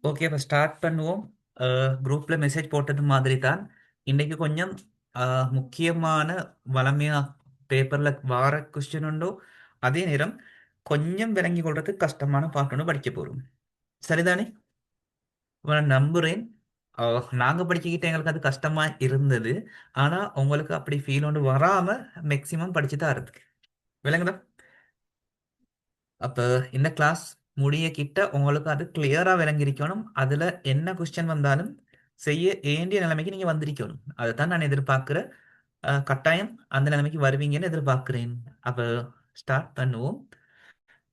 Okay, அப்போ start பண்ணுவோம். குரூப்பில் மெசேஜ் போட்டது மாதிரி தான். இன்னைக்கு கொஞ்சம் முக்கியமான வளமையா பேப்பரில் வார கொஸ்டின் உண்டோ, அதே நேரம் கொஞ்சம் விளங்கி கொள்றதுக்கு கஷ்டமான பாட்டு படிக்க போகிறோம். சரிதானே? நான் நம்புறேன். நாங்கள் படிச்சுக்கிட்ட எங்களுக்கு அது கஷ்டமா இருந்தது. ஆனால் உங்களுக்கு அப்படி ஃபீல் ஒன்று வராமல் மேக்சிமம் படிச்சு தான் இருக்கு. விளங்குதா? அப்போ இந்த கிளாஸ் முடிய கிட்ட உங்களுக்கு அது கிளியரா விளங்கியிருக்கணும். அதுல என்ன கொஸ்டின் வந்தாலும் செய்ய வேண்டிய நிலைமைக்கு நீங்க வந்திருக்கணும். அதைத்தான் நான் எதிர்பார்க்கிறேன். கட்டாயம் அந்த நிலைமைக்கு வருவீங்கன்னு எதிர்பார்க்கிறேன். அப்போ ஸ்டார்ட் பண்ணுவோம்.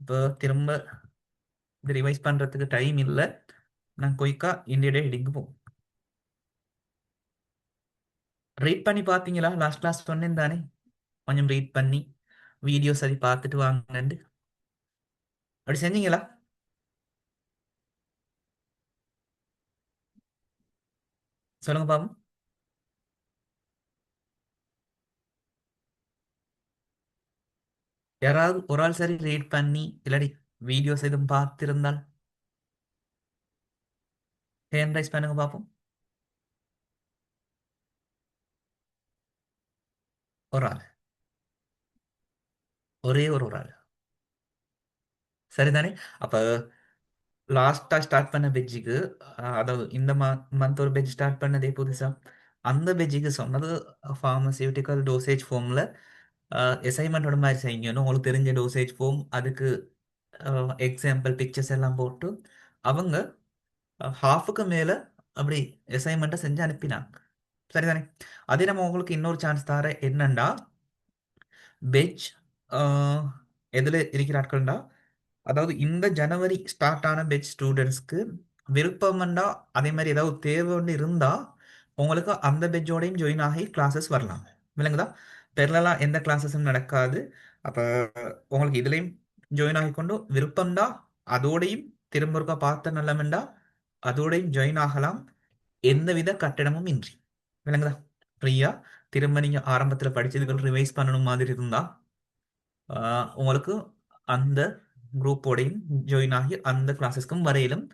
இப்போ திரும்ப இது ரிவைஸ் பண்றதுக்கு டைம் இல்லை. நான் குயிக்கா இந்திய ஹெடிங்கு போவோம். ரீட் பண்ணி பார்த்தீங்களா? லாஸ்ட் கிளாஸ் சொன்னேன் தானே, கொஞ்சம் ரீட் பண்ணி வீடியோஸ் அதை பார்த்துட்டு வாங்கன்னு. அப்படி செஞ்சீங்களா? சொல்லுங்க பாப்போம். யாராவது ஒரு ஆள் சரி ரீட் பண்ணி இல்லாடி வீடியோஸ் எதுவும் பார்த்திருந்தால் ஹேண்ட் ரைஸ் பண்ணுங்க பார்ப்போம். ஒரு ஆள், ஒரே ஒரு ஆள். சரிதானே? அப்ப லாஸ்டா ஸ்டார்ட் பண்ண பெஜ்ஜுக்கு, அதாவது இந்த மந்த் ஒரு பெஜ் ஸ்டார்ட் பண்ணதே புதுசா, அந்த பெஜ்ஜுக்கு சொன்னது ஃபார்மசியூட்டிக்கல் டோசேஜ் ஃபார்ம்ல அசைன்மெண்டோட மாதிரி செய்யணும். உங்களுக்கு தெரிஞ்ச டோசேஜ் ஃபார்ம், அதுக்கு எக்ஸாம்பிள் பிக்சர்ஸ் எல்லாம் போட்டு அவங்க ஹாஃபுக்கு மேல அப்படி அசைன்மெண்ட்டை செஞ்சு அனுப்பினாங்க. சரிதானே? அதே நம்ம உங்களுக்கு இன்னொரு சான்ஸ் தர என்னண்டா, பெச் எதில் இருக்கிற ஆட்கள்டா, அதாவது இந்த ஜனவரி ஸ்டார்ட் ஆன பெச் ஸ்டூடெண்ட்ஸ்க்கு விருப்பம்ண்டா, அதே மாதிரி ஏதாவது தேவை ஒன்று இருந்தா உங்களுக்கு அந்த பெச்சோடையும் ஜாயின் ஆகி கிளாஸஸ் வரலாம். விளங்குதா? பெரலா எந்த கிளாஸஸும் நடக்காது. அப்போ உங்களுக்கு இதுலேயும் ஜாயின் ஆகிக்கொண்டு விருப்பம்டா அதோடையும் திரும்ப ஒருக்கா பார்த்த நல்லமெண்டா அதோடையும் ஜாயின் ஆகலாம், எந்தவித கட்டணமும் இன்றி. விளங்குதா? ஃப்ரீயா திரும்ப நீங்க ஆரம்பத்துல படிச்சதுக்கு ரிவைஸ் பண்ணணும் மாதிரி இருந்தா உங்களுக்கு அந்த குரூப்போடையும் ஜாயின் ஆகி அந்த கிளாஸஸ்க்கும் வரையிலும்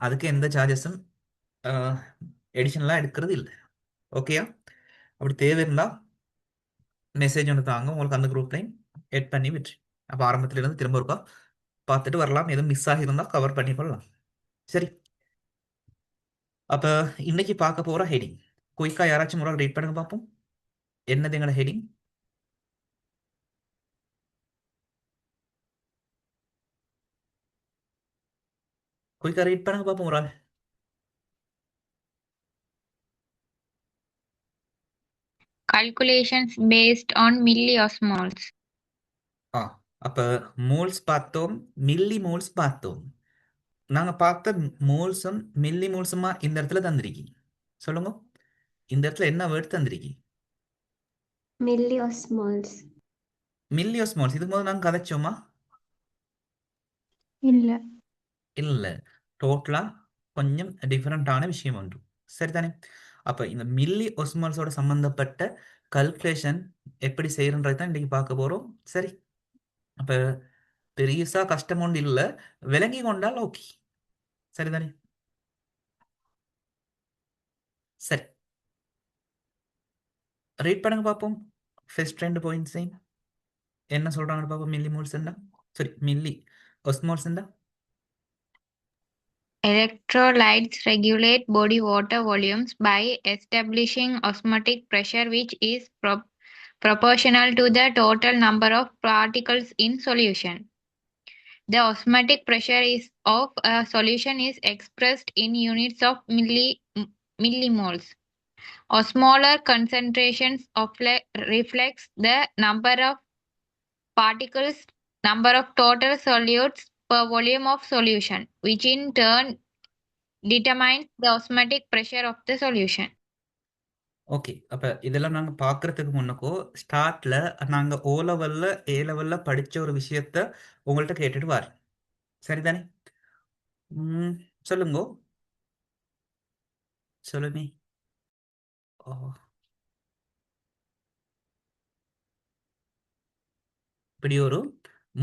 அதுக்கு எந்த சார்ஜஸும் எடிஷனலாக எடுக்கிறது இல்லை. ஓகேயா? அப்படி தேவை இருந்தா மெசேஜ் ஒன்று தாங்க, உங்களுக்கு அந்த குரூப்லையும் எட் பண்ணி விட்டு அப்போ ஆரம்பத்துல இருந்து திரும்ப இருக்கா பார்த்துட்டு வரலாம். எதுவும் மிஸ் ஆகியிருந்தா கவர் பண்ணி கொள்ளலாம். சரி, அப்போ இன்னைக்கு பார்க்க போற ஹெடிங் குயிக்கா யாராச்சும் ஒரு ரீட் பண்ணுங்க பார்ப்போம். என்னது எங்களோட ஹெடிங்? குயிக்கா ரீட் பண்ணுங்க பார்ப்போம் ஒரு ஆள். Calculations based on milliosmoles. ஆ, அப்ப மோல்ஸ் பார்த்தோம், மில்லி மோல்ஸ் பார்த்தோம். நாங்க பார்த்த மோல்ஸும் மில்லி மோல்ஸுமா இந்த இடத்துல தந்திருக்கீங்க. சொல்லுங்க, இந்த இடத்துல என்ன வேர்ட் தந்திருக்கீங்க? milliosmoles. மில்லியோஸ் மோல்ஸ் இதுக்கு போது நாங்க கதைச்சோமா? இல்ல. இல்ல, டோட்டலா கொஞ்சம் டிஃபரெண்டான விஷயம் ஒன்று. சரிதானே? அப்ப இந்த மில்லி ஒஸ்மால்ஸோட சம்பந்தப்பட்ட கல்குலேஷன் எப்படி செய்யறன்றது தான் இன்னைக்கு பார்க்க போறோம். சரி, அப்ப பெரியசா கஷ்டம் ஒன்று இல்லை, விளங்கி கொண்டால் ஓகே. சரிதானே? சரி, ரீட் பண்ணுங்க பார்ப்போம். ஃபர்ஸ்ட் 2 பாயிண்ட்ஸையும் என்ன சொல்றாங்கன்னு பார்ப்போம். மில்லி மோல்ஸ்ண்டா, சரி milli ஒஸ்மோல்ஸ்ண்டா. Electrolytes regulate body water volumes by establishing osmotic pressure which is proportional to the total number of particles in solution. The osmotic pressure of a solution is expressed in units of millimoles. Osmolar concentrations reflects the number of particles, number of total solutes per volume of solution, which in turn determines the osmotic pressure of the solution. Okay, அப்ப இதெல்லாம் நாங்க பார்க்கறதுக்கு முன்னக்கோ ஸ்டார்ட்ல நாங்க ஓ லெவல்ல ஏ லெவல்ல படிச்ச ஒரு விஷயத்த உங்கள்கிட்ட கேட்டுட்டு வார். சரிதானே? சொல்லுங்க, சொல்லுங்க. ஓ, இப்படி ஒரு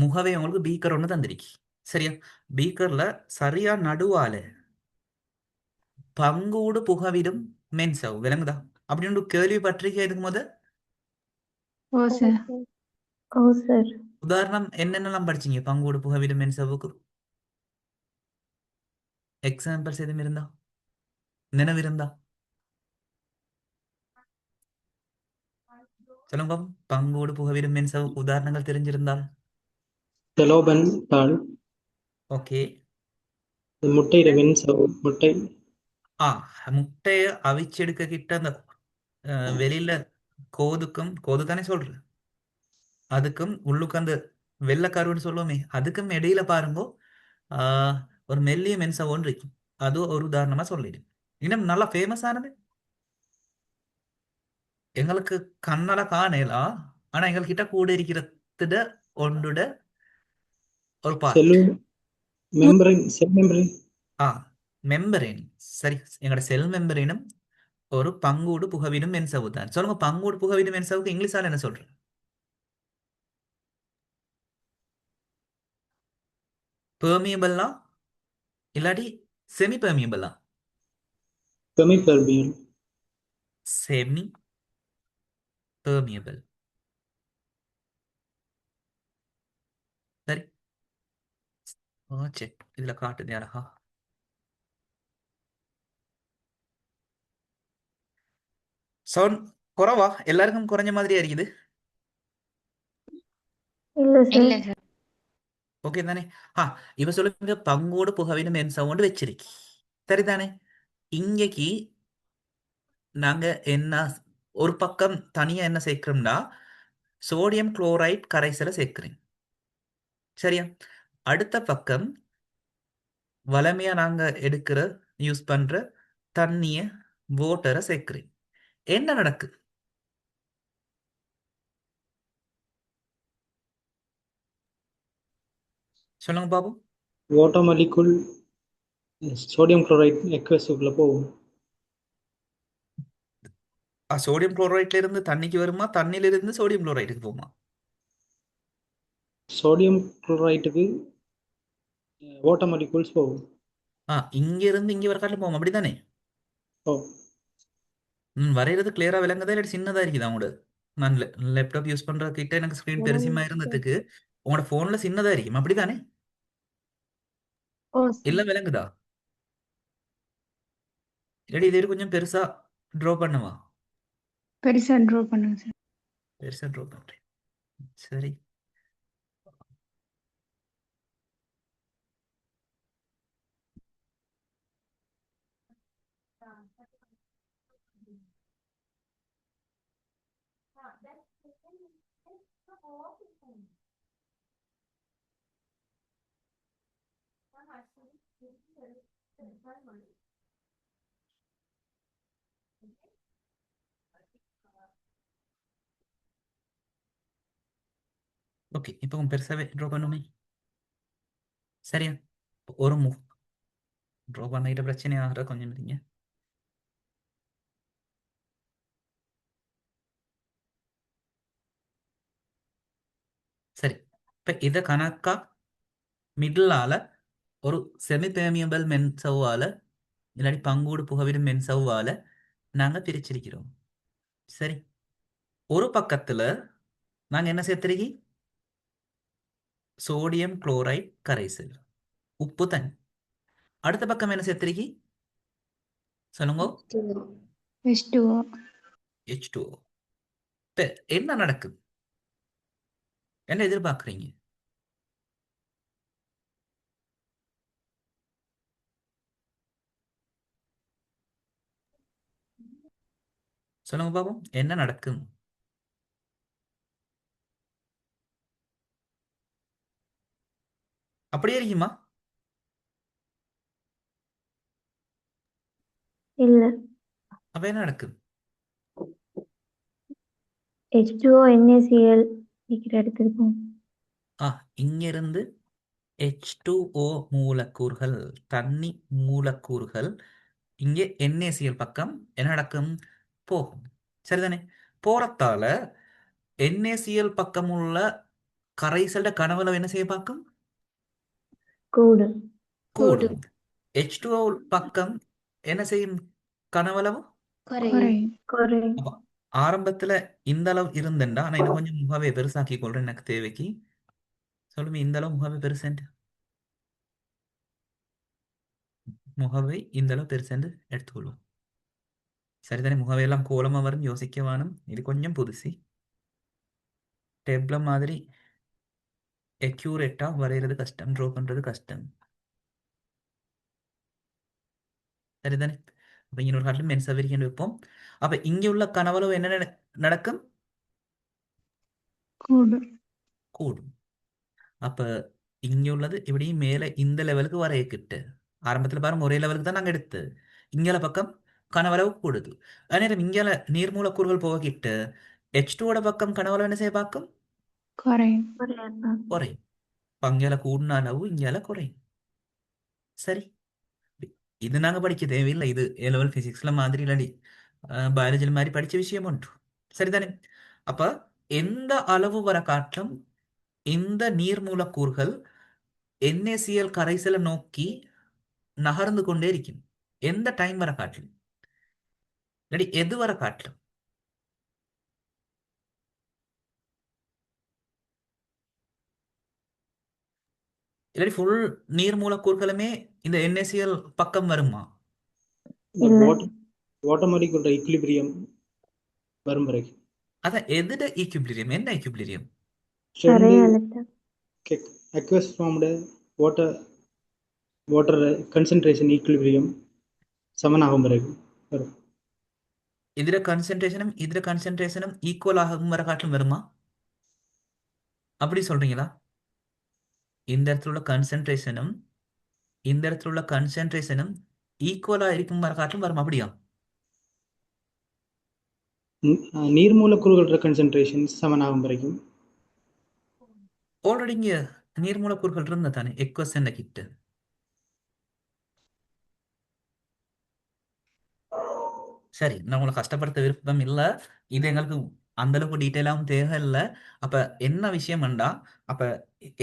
முகவை உங்களுக்கு பீக்கர் ஒன்று தந்திருக்கு. சரியா? பீக்கர்ல சரியா நடுவால பங்கூடு புகவிடும் மென்சவ் விளங்குதா அப்படின்னு ஒரு கேள்விப்பட்டிருக்கேன் இதுக்கு முத. Oh, sir. ஓ சார். உதாரணம் என்னென்னலாம் படிச்சீங்க பங்கூடு புகவிடும் மென்சவுக்கு? எக்ஸாம்பிள்ஸ் எதுவும் இருந்தா, நினைவிருந்தா சொல்லுங்க பாப்போம். பங்கோடு புகவிடும் மென்சவுக்கு உதாரணங்கள் தெரிஞ்சிருந்தால். செலோபன் தாள், ஓகே. முட்டையிட வெண்சவ் முட்டை, ஆ முட்டைய அவிச்செடுக்க கிட்ட அந்த வெளியில கோதுக்கும் கோது தானே சொல்றேன், அதுக்கும் உள்ளுக்கு அந்த வெள்ளைக்கருன்னு சொல்லுவோமே அதுக்கும் இடையில பாருங்கோ ஒரு மெல்லிய மென்சா ஒன்று இருக்கும். அது ஒரு உதாரணமா சொல்லிடு. இன்னும் நல்லா ஃபேமஸ் ஆனது எங்களுக்கு கண்ணால காணலாம், ஆனா எங்ககிட்ட கூட இருக்கிறது ஒன்றுட ஒரு பார்ட். செல்லு மெம்பரின், செல் மெம்பரின், ஆ மெம்பரேன். சரி, எங்களோட செல் மெம்பரேனும் ஒரு பங்கூடு புகவிடும் மென்சவு தான். சொல்லுங்க, பங்கூடு புகவிடும் மென்சவுக்கு இங்கிலீஷால என்ன சொல்றேன்? பெர்மியபிளா இல்லாட்டி செமி பெர்மியபிளா? பெமிபெர்மியல், செமி பெர்மியபிள். சரி. செக் இதுல காட்டுது அழகா. சவுண்ட் குறவா? எல்லாருக்கும் குறைஞ்ச மாதிரியா இருக்குது. இல்ல சார். இல்ல சார். ஓகே தானே? ஆ இப்ப சொல்லுங்க, பங்கோடு புகவிடும் மென் சவுண்ட் வச்சிருக்கி சரிதானே? இங்கக்கு நாங்க என்ன ஒரு பக்கம் தனியா என்ன சேர்க்கிறோம்னா சோடியம் குளோரைட் கரைசலை சேர்க்கிறேன். சரியா? அடுத்த பக்கம் வளமையா நாங்க எடுக்கிற யூஸ் பண்ற தண்ணிய வாட்டரை சேர்க்கிறேன். என்ன நடக்கு? சொல்லுங்க பாபு. வாட்டர் மாலிகுல் சோடியம் குளோரைட் எக்வஸுக்குள்ள போகும். சோடியம் குளோரைட்ல இருந்து தண்ணிக்கு வருமா, தண்ணியில இருந்து சோடியம் குளோரைட்டுக்கு போகுமா? சோடியம் குளோரைட்டுக்கு வாட்டர் மாலிகுல்ஸ் போகும். இங்க இருந்து இங்க வர போவோம் அப்படித்தானே? ஓ, வரைகிறது கிளியரா விளங்குதா இல்லாட்டி சின்னதா இருக்குதா உங்களோட? நான் லேப்டாப் யூஸ் பண்ற கிட்ட எனக்கு ஸ்கிரீன் பெருசிமா இருந்ததுக்கு உங்களோட போன்ல சின்னதா இருக்கும் அப்படித்தானே? ஓ இல்ல சார். விளங்குதா? இல்லாட்டி இது கொஞ்சம் பெருசா ட்ரா பண்ணுவா? பெருசா ட்ரா பண்ணுங்க சார். பெருசா ட்ரா பண்றேன். சரி. ஓகே, இப்போ பெருசாவே ட்ரா பண்ணுமே. சரியா? ஒரு மூவ் ட்ரா பண்ணிட்ட பிரச்சனை ஆகிற கொஞ்சம் இருங்க. சரி, இப்ப இத கணக்கா மிடிலால ஒரு செமி பெர்மியபிள் மென்சவ்வால இல்லாட்டி பங்கூடு புகவிடும் மென்சவ்வால நாங்க பிரிச்சிருக்கிறோம். சரி, ஒரு பக்கத்துல நாங்க என்ன சேர்த்திருக்கி? சோடியம் குளோரைட் கரைசல், உப்பு தண்ணி. அடுத்த பக்கம் என்ன சேர்த்திருக்கி? சொல்லுங்க. H2O. H2O. இப்ப என்ன நடக்குது? என்ன எதிர்பார்க்குறீங்க? சொல்லுங்க பாப்போம், என்ன நடக்கும்? அப்படியே இருக்குமா? இல்ல. அப்ப என்ன நடக்கும்? H2O NaCl இருக்கிற இடத்துக்கு போகும். இங்க இருந்து H2O மூலக்கூறுகள், தண்ணி மூலக்கூறுகள் இங்கே NaCl பக்கம் என்ன நடக்கும்? போகும். சரிதானே? போறத்தால NaCl பக்கம் உள்ள கரைசல்ட கனவுல என்ன செய்ய பார்க்கும்? கூடும். கூடும். H2O பக்கம் என்ன செய்யும்? கனவளவு குறையும். குறையும். அப்ப ஆரம்பத்துல இந்த அளவு இருந்துண்டா, நான் இன்னும் கொஞ்சம் முகவை பெருசாக்கி கொள்றேன் எனக்கு தேவைக்கு. சொல்லுங்க, இந்த அளவு முகவை பெருசென்று, முகவை இந்த அளவு பெருசென்று எடுத்துக்கொள்வோம். சரிதானே? முகவையெல்லாம் கோலமா வரும், யோசிக்க வேணும். இது கொஞ்சம் புதுசு. டேப்ல மாதிரி அக்யூரேட்டா வரைகிறது கஷ்டம், ட்ரா பண்றது கஷ்டம். சரிதானே? அப்ப இங்க ஒரு காட்டிலும் மென்சா விரிக்கணும் வைப்போம். அப்ப இங்க உள்ள கனவளவு என்ன நடக்கும்? கூடும். கூடும். அப்ப இங்க உள்ளது இப்படி மேல இந்த லெவலுக்கு வரையக்கிட்டு, ஆரம்பத்துல பாருங்க ஒரே லெவலுக்கு தான் நாங்க எடுத்து, இங்கல பக்கம் கனவளவு கூடுது. அதே நேரம் இங்கல நீர்மூலக்கூறுகள் போகிட்டு H2ஓட பக்கம் கனவளவு என்ன செய்ய பார்க்கும்? குறையும். குறையாப்பா. குறையும். அப்ப அங்கல கூடின அளவு இங்கல குறையும். சரி, இது நாங்க படிக்க தேவையில்லை. இது ஏ லெவல் பிசிக்ஸ்ல மாதிரி இல்லாடி பயாலஜில மாதிரி படிச்ச விஷயம் உண்டு. சரிதானே? அப்ப எந்த அளவு வர காட்டும் இந்த நீர்மூலக்கூறுகள் NaCl கரைசலை நோக்கி நகர்ந்து கொண்டே இருக்கும். எந்த டைம் வர காட்டிலும் இல்லாடி எது வர காட்டிலும். இல்லாட்டி ஃபுல் நீர் மூலக்கூறுகளுமே இந்த NaCl பக்கம் வருமா? இந்த இல்ல. வாட்டர் மாலிகுலோட ஈக்குலிபிரியம் வரும் வரைக்கும் அதான் எதுட ஈக்யூபிலிரியம்? என்ன ஈக்யூபிலிரியம்? கரை ரெண்டு அழுத்தம். Aqueous formed water concentration equilibrium சமனாகும் வரைக்கும் வரும். ഇതിന്റെ கன்சென்ட்ரேஷனும் ஈக்குவல் ஆகும் வர காட்டிலும் வருமா? அப்படி சொல்றீங்களா? இந்த இடத்துல உள்ள கன்சென்ட்ரேஷனும் இந்த இடத்துல உள்ள கன்சென்ட்ரேஷனும் ஈக்குவலா இருக்கும் வர காட்டிலும் வரும், அப்படியா? நீர் மூலக்கூறுகளோட கன்சன்ட்ரேஷன் சமனாகும் வரைக்கும் ஆல்ரெடி இங்க நீர் மூலக்கூறுகள் இருந்தா தானே எக்வஸ் என்ன கிட்ட. சரி, நான் உங்களை கஷ்டப்படுத்த விருப்பம் இல்லை. இது எங்களுக்கு அந்த அளவுக்கு டீட்டெயிலாகவும் தேவையில்லை. அப்ப என்ன விஷயம் வேண்டா, அப்ப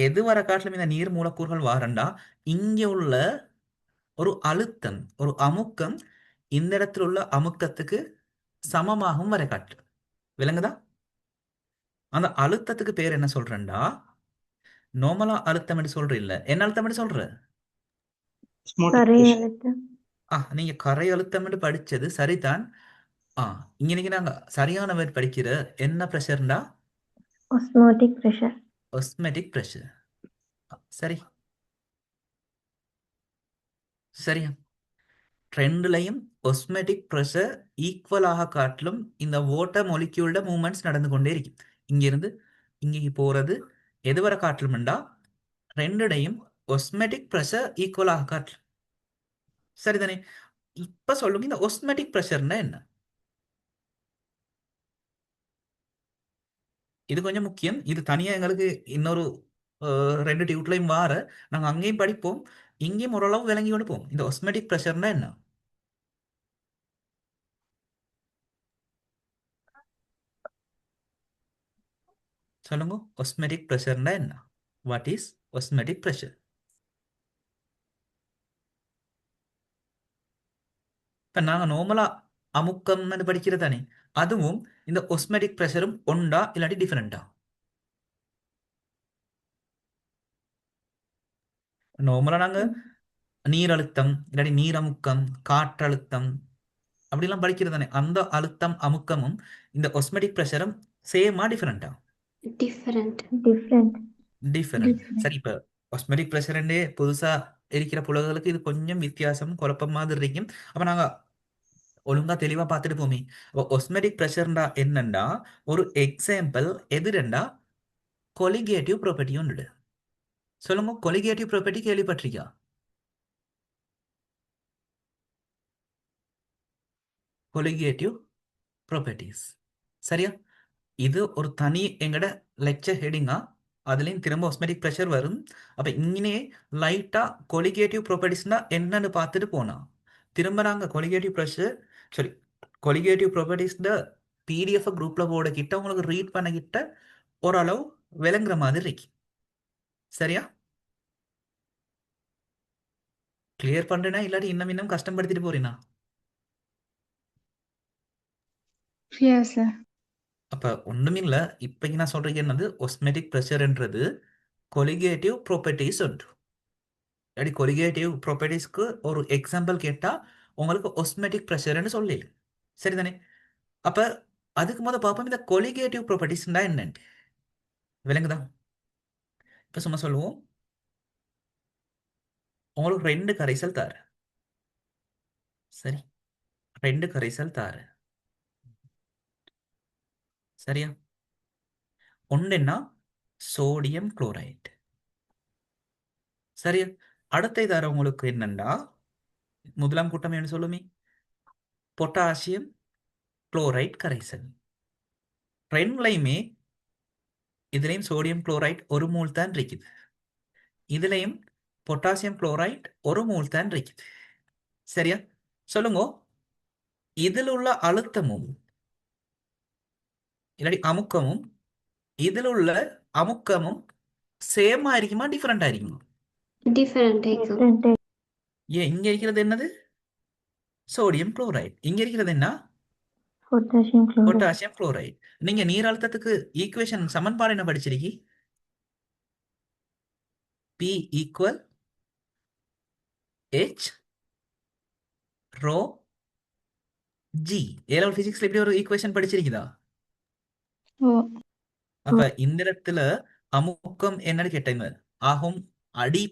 எது வர காட்டிலும் இந்த நீர் மூலக்கூறுகள் வாரண்டா, இங்க உள்ள ஒரு அழுத்தம், ஒரு அமுக்கம் இந்த இடத்துல உள்ள அமுக்கத்துக்கு சமமாகும் வரை காட்டு. விளங்குதா? அந்த அழுத்தத்துக்கு பேர் என்ன சொல்றேன்டா, நார்மலா அழுத்தம் என்று சொல்ற இல்ல, என்ன அழுத்தம் என்று சொல்ற? osmotic கரை pressure. அழுத்தம். நீங்க கரை அழுத்தம் என்று படிச்சது சரிதான். இங்க நீங்க நாங்க சரியான வேர்ட் படிக்கிற என்ன ப்ரெஷர்டா? Osmotic pressure. Osmotic pressure. சரி, சரியா? ட்ரெண்ட்லையும் ஒஸ்மெட்டிக் ப்ரெஷர் ஈக்குவலாக காட்டிலும் இந்த வாட்டர் மொலிக்யூல்ட மூவ்மெண்ட்ஸ் நடந்து கொண்டே இருக்கும். இங்கிருந்து இங்கே போறது எது வரை காட்டலும்டா, ரெண்டுடையும் ஒஸ்மெட்டிக் ப்ரெஷர் ஈக்குவலாக காட்டலும். சரிதானே? இப்ப சொல்லுங்க, இந்த ஒஸ்மெட்டிக் ப்ரெஷர்னா என்ன? இது கொஞ்சம் முக்கியம். இது தனியா எங்களுக்கு இன்னொரு 2 டியூட்லையும் வார, நாங்க அங்கேயும் படிப்போம், இங்கேயும் ஓரளவு விளங்கி கொடுப்போம். இந்த ஒஸ்மெட்டிக் ப்ரெஷர்னா என்ன? சொல்லுங்க, ஒஸ்மெட்டிக் ப்ரெஷர்னா என்ன? What is osmotic pressure? இப்ப நாங்க நார்மலா அமுக்கம்னு படிக்கிறது தானே, அதுவும் இந்த ஒஸ்மெட்டிக் ப்ரெஷரும் ஒண்டா இல்லாட்டி டிஃபரெண்டா? நார்மலா நாங்க நீர் அழுத்தம் இல்லாட்டி நீர் அமுக்கம், காற்றழுத்தம் அப்படிலாம் படிக்கிறது தானே. அந்த அழுத்தம் அமுக்கமும் இந்த ஒஸ்மெட்டிக் ப்ரெஷரும் சேமா டிஃபரெண்டா? டிஃபரெண்ட். டிஃப்ரெண்ட். டிஃபரெண்ட். சரி, இப்ப ஒஸ்மெட்டிக் ப்ரெஷர்ண்டே புதுசா இருக்கிற புலகளுக்கு இது கொஞ்சம் வித்தியாசம் குழப்பம் மாதிரி இருக்கும். அப்ப நாங்க ஒழுங்கா தெளிவா பார்த்துட்டு போமே. ஒஸ்மெட்டிக் ப்ரெஷர்ண்டா என்னண்டா, ஒரு எக்ஸாம்பிள் எதுடா, கொலிகேட்டிவ் ப்ராப்பர்ட்டி ஒன்று. சொல்லுங்க, கொலிகேட்டிவ் ப்ராப்பர்ட்டி கேள்விப்பட்டிருக்கியா? Colligative properties. சரியா? இது ஒரு தனி எங்கட லெக்சர் ஹெடிங்கா, அதுலயும் திரும்ப ஒஸ்மெட்டிக் ப்ரெஷர் வரும். அப்ப இங்கே லைட்டா கொலிகேட்டிவ் ப்ராப்பர்ட்டிஸ்னா என்னன்னு பார்த்துட்டு போனா, திரும்ப நாங்க கொலிகேட்டிவ் ப்ரெஷர் சரி கொலிகேட்டிவ் ப்ராப்பர்ட்டிஸ்ட PDF குரூப்ல போட கிட்ட உங்களுக்கு ரீட் பண்ண கிட்ட ஓரளவு விளங்குற மாதிரி இருக்கு. சரியா? கிளியர் பண்றேனா இல்லாட்டி இன்னும் இன்னும் கஷ்டப்படுத்திட்டு போறீனா? Yes, sir. அப்ப ஒண்ணுமில்ல. இப்ப நான் சொல்றீங்க என்னது ஒஸ்மெட்டிக் ப்ரெஷர்ன்றது கொலிகேட்டிவ் ப்ராப்பர்ட்டிஸ் உண்டு. இல்லாட்டி கொலிகேட்டிவ் ப்ராப்பர்ட்டிஸ்க்கு ஒரு எக்ஸாம்பிள் கேட்டா உங்களுக்கு ஒஸ்மெட்டிக் ப்ரெஷர்னு சொல்லல. சரிதானே? அப்ப அதுக்கு முத பார்ப்போம் இந்த கொலிகேட்டிவ் ப்ராப்பர்ட்டிஸ்னா என்னன்னு. விளங்குதா? இப்ப சும்மா சொல்லுவோம். உங்களுக்கு 2 கரைசல் தாரு. சரி, 2 கரைசல் தாரு. சரியா? ஒன்றுன்னா சோடியம் குளோரைட். சரியா? அடுத்த தார உங்களுக்கு என்னன்னா முதலாம் கூட்டம் என்ன சொல்லுமே பொட்டாசியம் குளோரைட் கரைசல். ரெண்டுலையுமே இதுலயும் சோடியம் குளோரைட் 1 மோல் தான் இருக்குது. இதுலயும் பொட்டாசியம் குளோரைட் 1 மோல் தான் இருக்குது. சரியா? சொல்லுங்க, இதில் உள்ள அழுத்தமும் இல்லாட்டி அமுக்கமும் இதில் உள்ள அமுக்கமும் சேமா இருக்குமா டிஃபரெண்டா இருக்குமா? Different exam. Different. ஏன் இங்க இருக்கிறது என்னது சோடியம் குளோரைட், இங்க இருக்கிறது என்ன Potassium chloride. Potassium chloride. நீங்க நீர் அழுத்தத்துக்கு ஈக்குவேஷன் சமன்பாடு என்ன படிச்சிருக்கீ? P equal H rho G. A level பிசிக்ஸ்ல இப்படி ஒரு ஈக்குவேஷன் படிச்சிருக்குதா? Oh, அப்ப இந்த இடத்துல அமுக்கம் என்னன்னு கேட்டீங்க ஆகும். அடி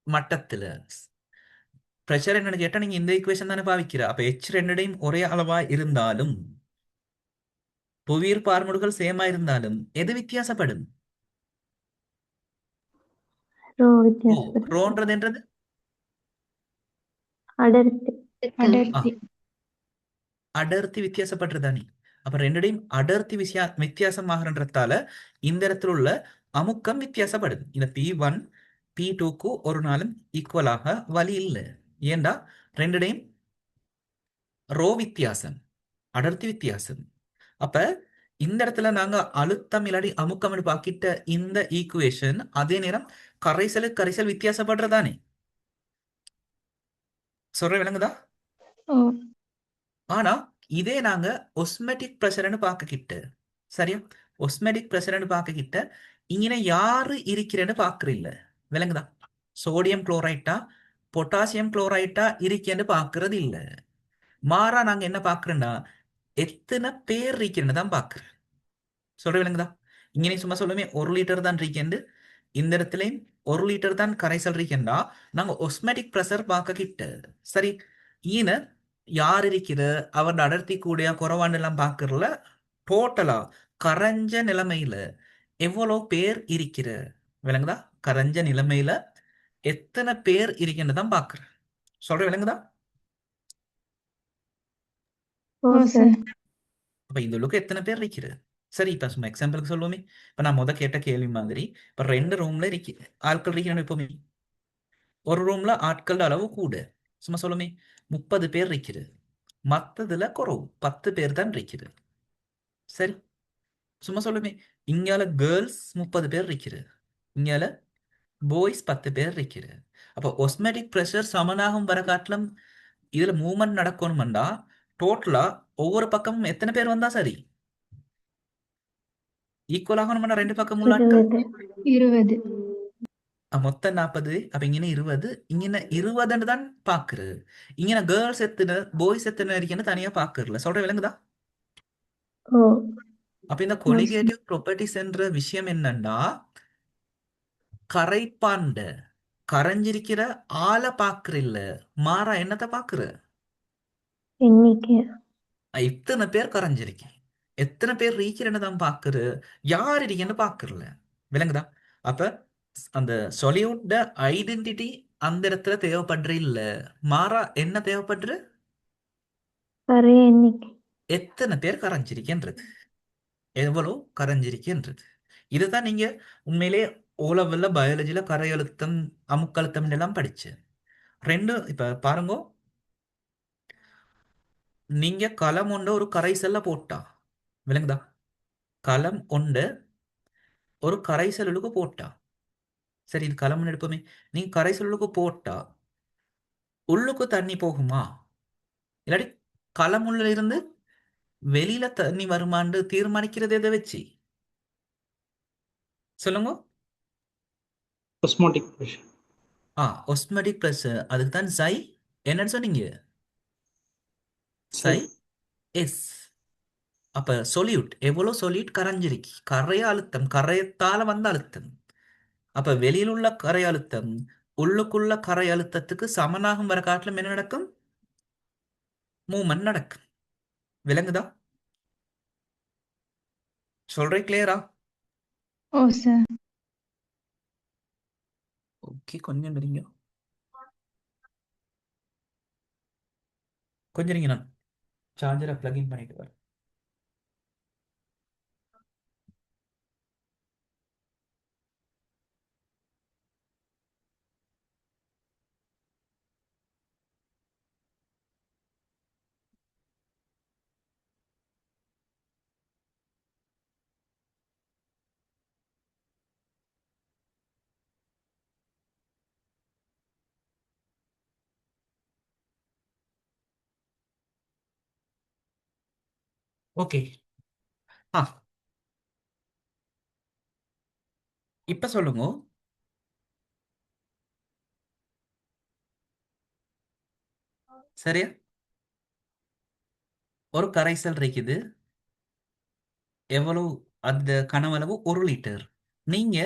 மட்டத்துல பிரஷர் என்னன்னு கேட்டா நீங்க இந்த ஈக்குவேஷன் தானே பாவிக்கிற. அப்ப H ரெண்டுடையும் ஒரே அளவா இருந்தாலும் புவியீர்ப்பு பார்முடுகள் சேமா இருந்தாலும் எது வித்தியாசப்படும்? Rho ஓ, வித்தியாசப்படும். ரோன்றதுன்றது அடர்த்தி. ஆ, அடர்த்தி. அடர்த்தி வித்தியாசப்படுறதானே. அப்ப ரெண்டுடையும் அடர்த்தி வித்தியாசமாகறதால இந்த இடத்துல உள்ள அமுக்கம் வித்தியாசப்படுது. இந்த P1 P2க்கு ஒரு நாளும் ஈக்குவலாக வழி இல்லை. ஏண்டா ரெண்டுடையும் ரோ வித்தியாசம், அடர்த்தி வித்தியாசம். அப்ப இந்த இடத்துல நாங்க அழுத்தம் இல்லாட்டி அமுக்கம் பாக்கிட்ட இந்த ஈக்குவேஷன் அதே நேரம் கரைசலுக்கு கரைசல் வித்தியாசப்படுறதானே. சொல்ற விளங்குதா? Oh, ஆனா இதே நாங்க ஒஸ்மெட்டிக் ப்ரெஷர்னு பார்க்கக்கிட்ட, சரியா, ஒஸ்மெட்டிக் ப்ரெஷர்னு பார்க்கக்கிட்ட இங்கே யாரு இருக்கிறேன்னு பார்க்கறில்ல. விளங்குதா? சோடியம் குளோரைட்டா பொட்டாசியம் குளோரைட்டா இருக்கேன்னு பார்க்கறது இல்ல. மாறா நாங்க என்ன பார்க்கறோம்னா எத்தனை பேர் இருக்கிறேன்னு தான் பார்க்கறோம். சொல்ற விளங்குதா? இங்கே சும்மா சொல்லுமே 1 லிட்டர் தான் இருக்கேன்னு, இந்த இடத்துலயும் 1 லிட்டர் தான் கரைசல் இருக்கேன்னா நாங்க ஒஸ்மெட்டிக் ப்ரெஷர் பார்க்க கிட்ட. சரி, ஈன யார் இருக்கிற அவன் அடர்த்தி கூடிய குறைவாண்டு எல்லாம் பார்க்கறல, டோட்டலா கரைஞ்ச நிலைமையில எவ்வளவு பேர் இருக்கிற. விளங்குதா? கரைஞ்ச நிலைமையில எத்தனை பேர் இருக்குன்னு தான் பார்க்கற. சொல்ற விளங்குதா? ஓ oh, சார். sir. அப்ப இந்த அளவுக்கு எத்தனை பேர் இருக்கிற. சரி, இப்ப சும்மா எக்ஸாம்பிளுக்கு சொல்லுவோமே. இப்ப நான் கேட்ட கேள்வி மாதிரி இப்ப 2 ரூம்ல ஆட்கள் இருக்கிறேன்னு எப்பவுமே ஒரு ரூம்ல ஆட்கள் அளவு கூட. சும்மா சொல்லுமே 30 பேர் இருக்கிறது. மத்ததுல குறவு 10 பேர் தான் இருக்குது. சரி, சும்மா சொல்லுமே இங்கால கேர்ள்ஸ் 30 பேர் இருக்குது, இங்கால பாய்ஸ் 10 பேர் இருக்குது. அப்போ ஒஸ்மெட்டிக் ப்ரெஷர் சமனாகும் வர காட்டிலும் இதுல மூவ்மெண்ட் நடக்கணும்டா டோட்டலா ஒவ்வொரு பக்கமும் எத்தனை பேர் வந்தா சரி ஈக்குவல் ஆகணும்னா 2 பக்கம் உள்ள ஆட்கள் 20. மொத்தம் 40. அப்ப இங்கே 20, இங்கே 20 தான் பாக்குறது. இங்கே கேர்ள்ஸ் எத்தனை பாய்ஸ் எத்தனை இருக்குன்னு தனியா பாக்குறல. சொல்ற விளங்குதா? ஓ அப்ப இந்த Oh, sir. கொலிகேட்டிவ் ப்ராப்பர்ட்டிஸ் என்ற விஷயம் என்னன்னா கரைப்பாண்ட கரைஞ்சிருக்கிற ஆளை பாக்குறில்ல, மாறா என்னத்தை பாக்குற? எண்ணிக்கை. இத்தனை பேர் கரைஞ்சிருக்கேன், எத்தனை பேர் ரீக்கிறன்னு தான் பாக்குற, யார் இருக்கேன்னு பாக்குறல. விளங்குதா? அப்ப அந்த சொல்யூட் ஐடென்டிட்டி அந்த இடத்துல தேவைப்படுற இல்ல, மாறா என்ன தேவைப்படுற? கரைய எண்ணிக்கை. எத்தனை பேர் கரைஞ்சிருக்கின்றது, எவ்வளவு கரைஞ்சிருக்கின்றது. இதுதான் நீங்க உண்மையிலே ஓ லெவல்ல பயாலஜில கரை அழுத்தம் அமுக்கழுத்தம் எல்லாம் படிச்சு. ரெண்டு இப்ப பாருங்க, நீங்க களம் ஒன்று ஒரு கரைசல்ல போட்டா, விளங்குதா? களம் ஒன்று ஒரு கரைசலுக்கு போட்டா, சரி இது களம்னு எடுப்போமே, நீங்க கரைசலுக்கு போட்டா உள்ளுக்கு தண்ணி போகுமா? இல்லாட்டி களமுள்ள இருந்து வெளியில தண்ணி வருமான்னு தீர்மானிக்கிறது எதை வச்சு? சொல்லுங்க. osmotic pressure. ஒஸ்மெட்டிக் ப்ரெஷர். அதுக்கு தான் சை என்னன்னு சொன்னீங்க? Psi. சை எஸ். அப்ப சொல்யூட் எவ்வளோ சொல்யூட் கரைஞ்சிருக்கு? கரைய அழுத்தம், கரையத்தால வந்த அழுத்தம். அப்ப வெளியில் உள்ள கரை அழுத்தம் உள்ளுக்குள்ள கரை அழுத்தத்துக்கு சமனாகும் வர காட்டிலும் என்ன நடக்கும்? மூமெண்ட் நடக்கும். விளங்குதா? சொல்றேன், கிளியரா? ஓ சார். ஓகே, கொஞ்சம் இருங்க, கொஞ்சம் இருங்க, நான் சார்ஜரை பிளக்இன் பண்ணிட்டு வரேன். ஓகே. ஆ இப்ப சொல்லுங்க. சரியா? ஒரு கரைசல் இருக்குது. எவ்வளவு? அந்த கனவளவு 1 லிட்டர். நீங்க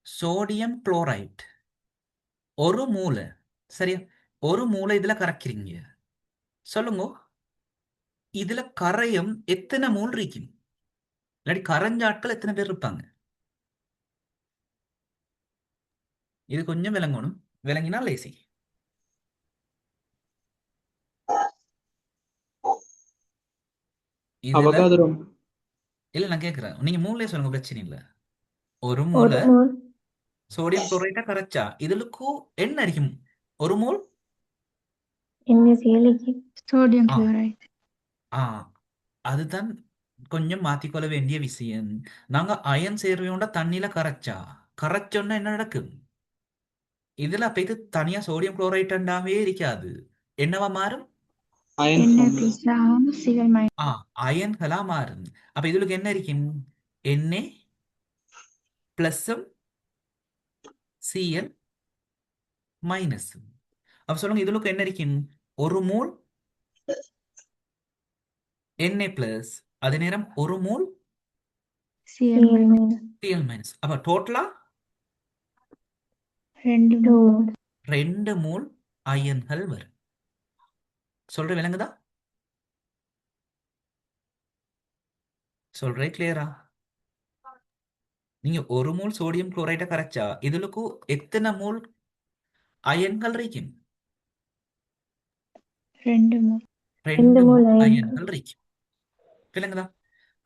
சோடியம் குளோரைட் ஒரு மூளை, சரியா, ஒரு மூளை இதுல கரைக்கிறீங்க. சொல்லுங்க, இதுல கரையும் எத்தனை மூல் இருக்கும்? இல்லாட்டி கரைஞ்ச ஆட்கள் எத்தனை பேர் இருப்பாங்க? இது கொஞ்சம் விளங்கணும். விளங்கினா லேசி. இதுல Avogadro. இல்ல, நான் கேட்கிறேன், நீங்க மூளையே சொல்லுங்க, பிரச்சனை இல்ல. ஒரு ஒரு மூளை மோல் சோடியம் குளோரைட்டா கரைச்சா இதுலுக்கும் என்ன இருக்கும்? ஒரு மூல். NaCl சோடியம் ஆ குளோரைட். ஆ அதுதான் கொஞ்சம் மாத்திக்கொள்ள வேண்டிய விஷயம். நாங்க அயன் சேர்வையோட தண்ணியில கரைச்சோன்னா என்ன நடக்கும்? இதுல அப்ப இது தனியா சோடியம் குளோரைட்டாவே இருக்காது. என்னவா மாறும்? Iron Na formula. plus ஆகும் Cl minus. அயன்களா மாறும். அப்ப இதுக்கு என்ன இருக்கும்? Na பிளஸும் Cl மைனஸும். அப்ப சொல்லுங்க, இதுக்கு என்ன இருக்கும்? ஒரு மூல் Na பிளஸ், அதே நேரம் ஒரு மூல் Cl minus. Cl minus. அப்ப டோட்டலா 2 மோல். 2 மூல் அயன்கள் வரும். சொல்ற விளங்குதா? சொல்றேன், கிளியரா? நீங்க ஒரு மூல் சோடியம் குளோரைட்டை கரைச்சா இதுலுக்கு எத்தனை மூல் அயன்கள் இருக்கும்? 2 மோல். 2 மூல் மூல் அயன்கள். அயன்கள் இருக்கும். விளங்குதா?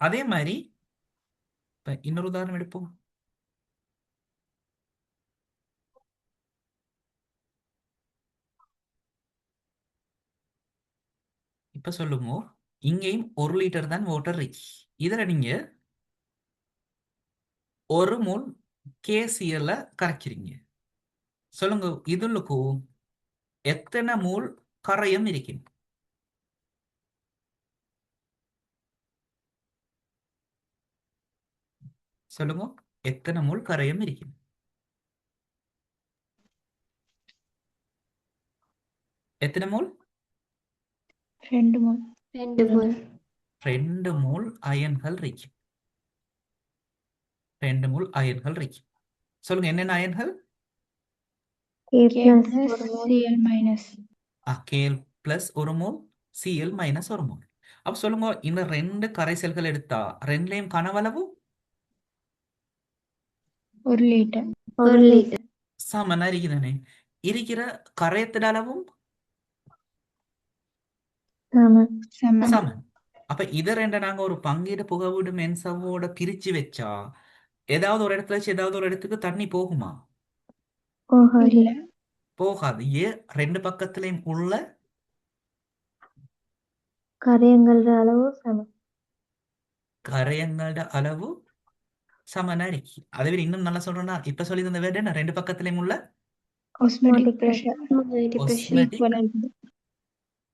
அதே மாதிரி இப்ப இன்னொரு உதாரணம் எடுப்போம். இப்ப சொல்லுங்க, இங்கேயும் 1 லிட்டர் தான் வாட்டர் இருக்கு. இதுல நீங்க ஒரு மூல் KCl கரைக்கிறீங்க. சொல்லுங்க, இதுலுக்கு எத்தனை மூல் கரையம் இருக்கும்? சொல்லுங்க, எத்தனை மூல் கரையம் இருக்கும்? எத்தனை மூல்? 2 மோல். 2 மோல் 2 மூல் அயன்கள் இருக்கு. 2 மூல் அயன்கள் இருக்கு. சொல்லுங்க, என்னென்ன அயன்கள்? K K plus plus ஒரு mole Cl minus. Kl plus ஒரு மோல், Cl மைனஸ் ஒரு மோல். அப்ப சொல்லுங்க, இந்த 2 கரைசல்கள் எடுத்தா ரெண்டுலயும் கனவளவு 1 லிட்டர். 1 லிட்டர் சமனா இருக்குதானே? இருக்கிற கரையத்தின் அளவும் சமன். சமன். சமன். அப்ப இத ரெண்ட நாங்க ஒரு பங்கீடு புகவீடு மென்சவோட பிரிச்சு வச்சா ஏதாவது ஒரு இடத்துல வச்சு ஏதாவது ஒரு இடத்துக்கு தண்ணி போகுமா? போகாது. இல்ல. போகாது. ஏன்? ரெண்டு பக்கத்திலையும் உள்ள கரையங்களோட அளவு சமன். கரையங்களோட அளவு சமனா இருக்கு. அதை விட இன்னும் நல்லா சொல்றேன்னா, இப்ப சொல்லி தந்த வேர்டு என்ன? ரெண்டு பக்கத்திலையும் உள்ள osmotic pressure ஒஸ்மெட்டிக் equal ஆகுது.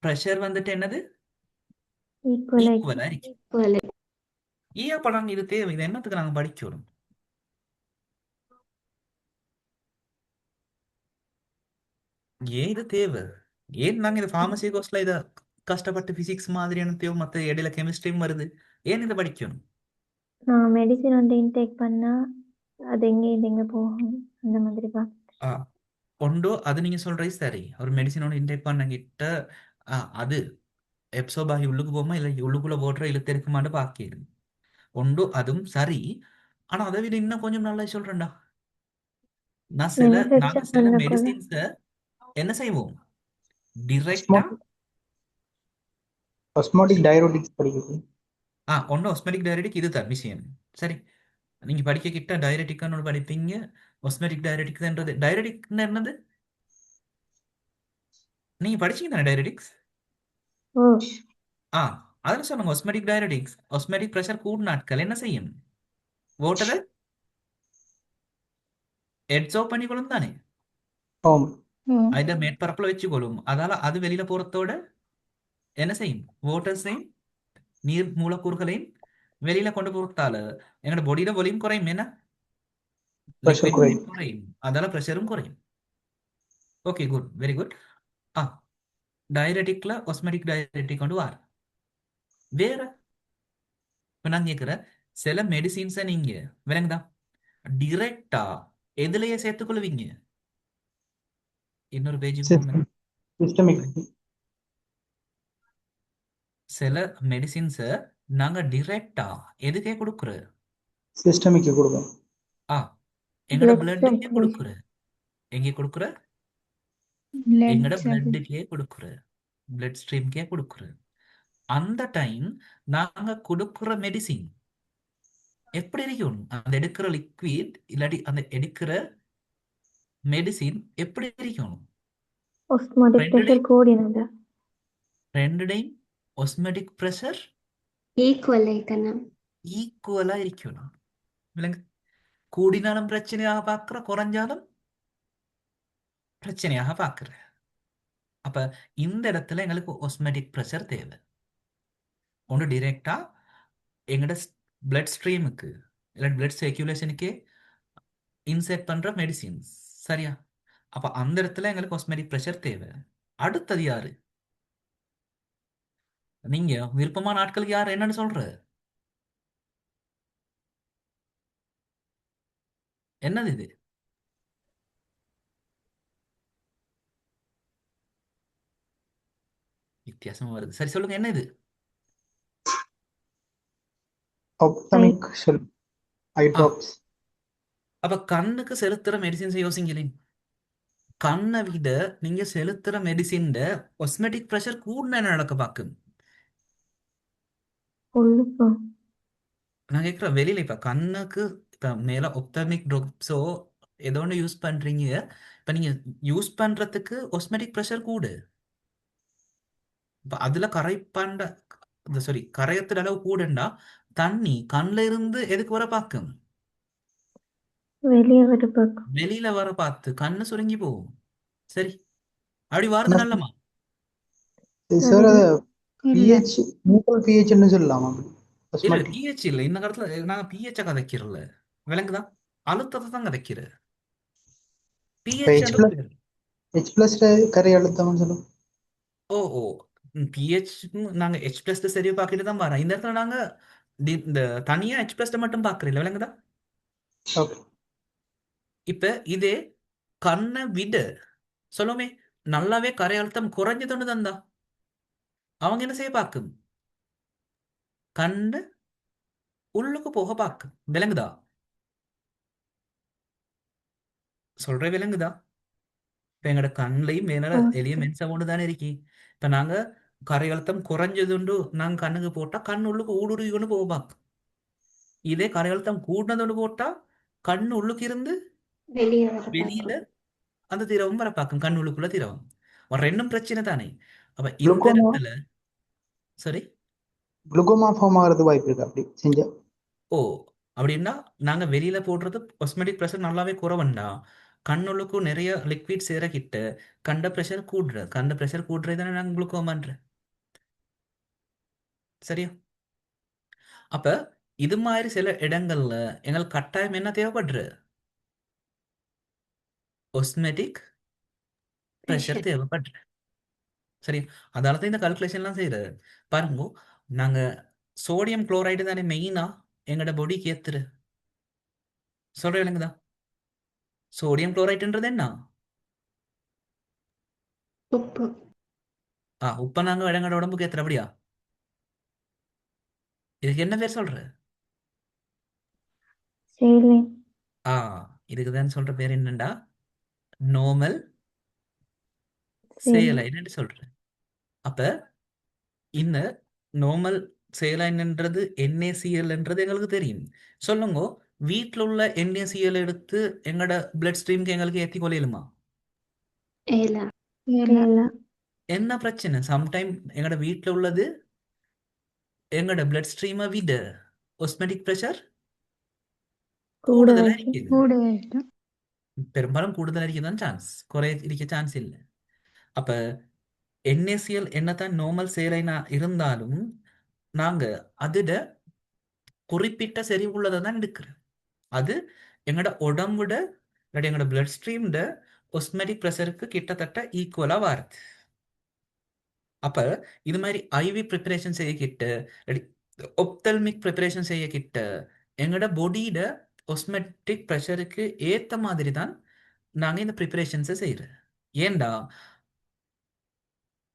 ப்ரெஷர் வந்துட்டு என்னது ஈக்குவல் ஈக்குவலா இருக்கு. ஏன் அப்ப நாங்க இது தேவை, இது என்னத்துக்கு நாங்க படிக்கணும்? ஏன் இது தேவை? ஏன் நாங்க இது ஃபார்மசி கோர்ஸ்ல இதை கஷ்டப்பட்டு பிசிக்ஸ் மாதிரியானத்தையும் மற்ற இடையில கெமிஸ்ட்ரியும் வருது, ஏன் இதை படிக்கணும்? நான் மெடிசின் வந்து இன்டேக் பண்ணா அது எங்க போகும் அந்த மாதிரி ஆ ஒண்டோ அது நீங்க சொல்றது சரி, ஒரு மெடிசின் ஒன்று இன்டேக் பண்ணங்கிட்ட அது எப்சோப் ஆகி உள்ளுக்கு போமா இல்லை உள்ளுக்குள்ள போடுற இழுத்தெடுக்குமான்னு பாக்கிடு ஒண்டோ அதுவும் சரி. ஆனா அதை விட இன்னும் கொஞ்சம் நல்லா சொல்றேன்டா. நாங்க மேனுஃபேக்சர் சில பண்ணக்குள்ள மெடிசின்ஸை என்ன செய்வோம், டிரெக்டா osmotic diuretics படிக்கிறது. ஒன்று ஒஸ்மெட்டிக் டயரெட்டிக் இதுதான் விஷயம். சரி, நீங்க படிக்க கிட்ட டயரெட்டிக்னு ஒன்று படிப்பீங்க. ஒஸ்மெட்டிக் டயரெட்டிக்ன்றது டயரெட்டிக்னு என்னது நீங்க படிச்சீங்க தானே டயரெட்டிக்ஸ்? ஓ ஆ அதில் சொன்னாங்க ஒஸ்மெட்டிக் டயரெட்டிக்ஸ். ஒஸ்மெட்டிக் ப்ரெஷர் கூடின நாட்கள் என்ன செய்யும், ஓட்டதை எட்ஸாப் பண்ணிக்கொள்ளும் தானே, ஆம். அதை மேற்பரப்புல வச்சுக்கொள்ளும். அதால அது வெளியில போறதோட என்ன செய்யும், வாட்டர்ஸையும் நீர் மூலக்கூறுகளையும் வெளியில கொண்டு போறதால எங்களோட பாடியில வொல்யூம் குறையும், என்ன Pressure லிக்விட் குறையும். குறையும், அதால ப்ரெஷரும் குறையும். Okay good, very good. ஆ டயரெட்டிக்ல ஒஸ்மெட்டிக் டயரெட்டிக் கொண்டு வார் வேற. இப்ப நான் கேட்கிறேன், சில மெடிசின்ஸை நீங்க விளங்குதா டிரெக்டா எதுலயே சேர்த்துக்கொள்வீங்க? இன்னொரு பேஜுக்கு போங்க. Systemic. சில மெடிசின்ஸை நாங்க டிரெக்டா எதுக்கே கொடுக்குறோம்? Systemic கொடுக்கும். எங்கட blood பிளட்டுக்கே circulation. கொடுக்குற, எங்கே கொடுக்குற, blood எங்கட circulation. பிளட்டுக்கே கொடுக்குற, பிளட் ஸ்ட்ரீம்க்கே கொடுக்குற. அந்த டைம் நாங்க கொடுக்குற மெடிசின் எப்படி இருக்கும், அந்த எடுக்கிற லிக்விட் இல்லாட்டி அந்த எடுக்கிற மெடிசின் எப்படி இருக்கணும்? osmotic pressure கூடினது ரெண்டு டைம் ஒஸ்மெட்டிக் ப்ரெஷர் ஈக்குவலா இருக்கணும். விளங்கு, கூடினாலும் பிரச்சனையாக பார்க்குற, குறைஞ்சாலும் பிரச்சனையாக பார்க்குற. அப்ப இந்த இடத்துல எங்களுக்கு ஒஸ்மெட்டிக் ப்ரெஷர் தேவை. ஒன்று டிரெக்டா எங்களோட பிளட் ஸ்ட்ரீமுக்கு இல்லை பிளட் சர்க்குலேஷனுக்கே இன்செர்ட் பண்ற மெடிசின்ஸ், சரியா? அப்ப அந்த இடத்துல எங்களுக்கு ஒஸ்மெட்டிக் ப்ரெஷர் தேவை. அடுத்தது யாரு, நீங்க விருப்பமான நாட்களுக்கு யார் என்னன்னு சொல்ற, என்னது இது? வித்தியாசமா வருது. சரி சொல்லுங்க, என்ன இது? Ophthalmic shell. Eye ஆ drops. அப்ப கண்ணுக்கு செலுத்துற மெடிசின்ஸ் யோசிங்களேன். கண்ணை விட நீங்க செலுத்துற மெடிசின் ஒஸ்மெட்டிக் ப்ரெஷர் கூட என்ன நடக்க பார்க்கும்? உள்ளுக்கு நான் கேட்குறேன், வெளியில இப்ப கண்ணுக்கு இப்ப மேல ஒப்தமிக் ட்ராப்ஸோ ஏதோ ஒன்று யூஸ் பண்றீங்க. இப்ப நீங்க யூஸ் பண்றதுக்கு ஒஸ்மெட்டிக் ப்ரெஷர் கூட, இப்ப அதுல கரைப்பாண்ட சாரி கரையத்துற அளவு கூடண்டா தண்ணி கண்ல இருந்து எதுக்கு வர பார்க்கும், வெளியே வர பார்க்கும் வெளியில வர பார்த்து கண்ணு சுருங்கி போகும். சரி, அப்படி வருது நல்லமா? சார் அது இல்ல pH நியூட்ரல் pH ன்னு சொல்லலாமா? இல்ல Osmotic. பிஹெச் இல்ல, இந்த காலத்துல நாங்க பிஹெச்ச கதைக்கிறோம்ல, விளங்குதா? அழுத்தத்தை தான் கதைக்கிற, பிஹெச் H என்ற plus பேர். H plus கரை அழுத்தம்னு சொல்லுவோம். ஓ ஓ பிஹெச் நாங்க ஹெச் பிளஸ் சரியா பார்க்கிட்டு தான் வரோம். இந்த இடத்துல நாங்க இந்த தனியா ஹெச் பிளஸ் மட்டும் பார்க்கறோம், விளங்குதா? ஓகே. இப்ப இதே கண்ணை விட சொல்லுமே நல்லாவே கரை அழுத்தம் குறைஞ்சதுன்னு தந்தா அவங்க என்ன செய்ய பார்க்கும், கண்ணு உள்ளுக்கு போக பார்க்கும், விளங்குதா? சொல்ற விளங்குதா? இப்ப எங்களோட கண்ணையும் மேல எளிய மென்சா ஒன்று தானே இருக்கி. இப்ப நாங்க கரை அழுத்தம் குறைஞ்சதுண்டு நாங்க கண்ணுக்கு போட்டா கண் உள்ளுக்கு ஊடுருவி கொண்டு போக பார்க்கும். இதே கரை அழுத்தம் கூடினதுன்னு போட்டா கண் உள்ளுக்கு இருந்து வெளியில அந்த திரவம் வர பார்க்கும், கண் உள்ளுக்குள்ள திரவம். ஒரு ரெண்டும் பிரச்சனை தானே. அப்ப இந்த குளுக்கோமா இடத்துல சரி குளுக்கோமா ஃபார்ம் ஆகிறது வாய்ப்பு இருக்கு அப்படி செஞ்சா. ஓ அப்படின்னா நாங்க வெளியில போடுறது ஒஸ்மெட்டிக் ப்ரெஷர் நல்லாவே குறைவண்டா கண்ணுள்ளுக்கும் நிறைய லிக்விட் சேர கிட்ட கண்ட ப்ரெஷர் கூடுறது தானே நாங்கள் குளுக்கோமான்ற. சரியா? அப்ப இது மாதிரி சில இடங்கள்ல எங்களுக்கு கட்டாயம் என்ன தேவைப்படுற? ஒஸ்மெட்டிக் ப்ரெஷர் Pressure. தேவைப்படுற. சரி, அதனால தான் இந்த கால்குலேஷன்லாம் செய்யறது. பாருங்க, நாங்க சோடியம் குளோரைடு தானே மெயினா எங்கட பாடிக்கு ஏத்துரு. சொல்ற இல்லைங்கதா? சோடியம் குளோரைடுன்றது என்ன? உப்பு. உப்பை நாங்க எங்கட உடம்புக்கு ஏத்துற அப்படியா? இதுக்கு என்ன பேர் சொல்ற? saline. ஆ இதுக்கு தான் சொல்ற பேர் என்னண்டா? Normal Saline. சேலைன்னு சொல்ற. அப்ப இந்த நோமல் சேலைன்ன்றது NaClன்றது எங்களுக்கு தெரியும். சொல்லுங்க, வீட்டில் உள்ள NaCl எடுத்து எங்கட பிளட் ஸ்ட்ரீம்க்கு எங்களுக்கு ஏற்றி கொள்ளையிலுமா? ஏலா. ஏலா. ஏலா. என்ன பிரச்சனை? சம்டைம் எங்கட வீட்டில் உள்ளது எங்கட பிளட் ஸ்ட்ரீமை விட ஒஸ்மெட்டிக் ப்ரெஷர் கூட கூடுதலா வைக்கும். இருக்குது. கூட இருக்கும். பெரும்பாலும் கூடுதலா இருக்கதான் சான்ஸ், குறைய இருக்க சான்ஸ் இல்லை. அப்ப NaCl என்னதான் நார்மல் சேலைனா இருந்தாலும் நாங்க அதிட குறிப்பிட்ட செறிவுள்ளதை தான் எடுக்கிறோம். அது எங்களோட உடம்புட இல்லாட்டி எங்களோட பிளட் ஸ்ட்ரீம்ட ஒஸ்மெட்டிக் ப்ரெஷருக்கு கிட்டத்தட்ட ஈக்குவலா வருது. அப்ப இது மாதிரி ஐவி ப்ரிப்பரேஷன் செய்ய கிட்ட இல்லாட்டி ஒப்தல்மிக் ப்ரிப்பரேஷன் செய்ய கிட்ட எங்களோட பொடியிட ஒஸ்மெட்டிக் ப்ரெஷருக்கு ஏத்த மாதிரி தான் நாங்க இந்த ப்ரிப்பரேஷன்ஸை செய்யறோம். ஏண்டா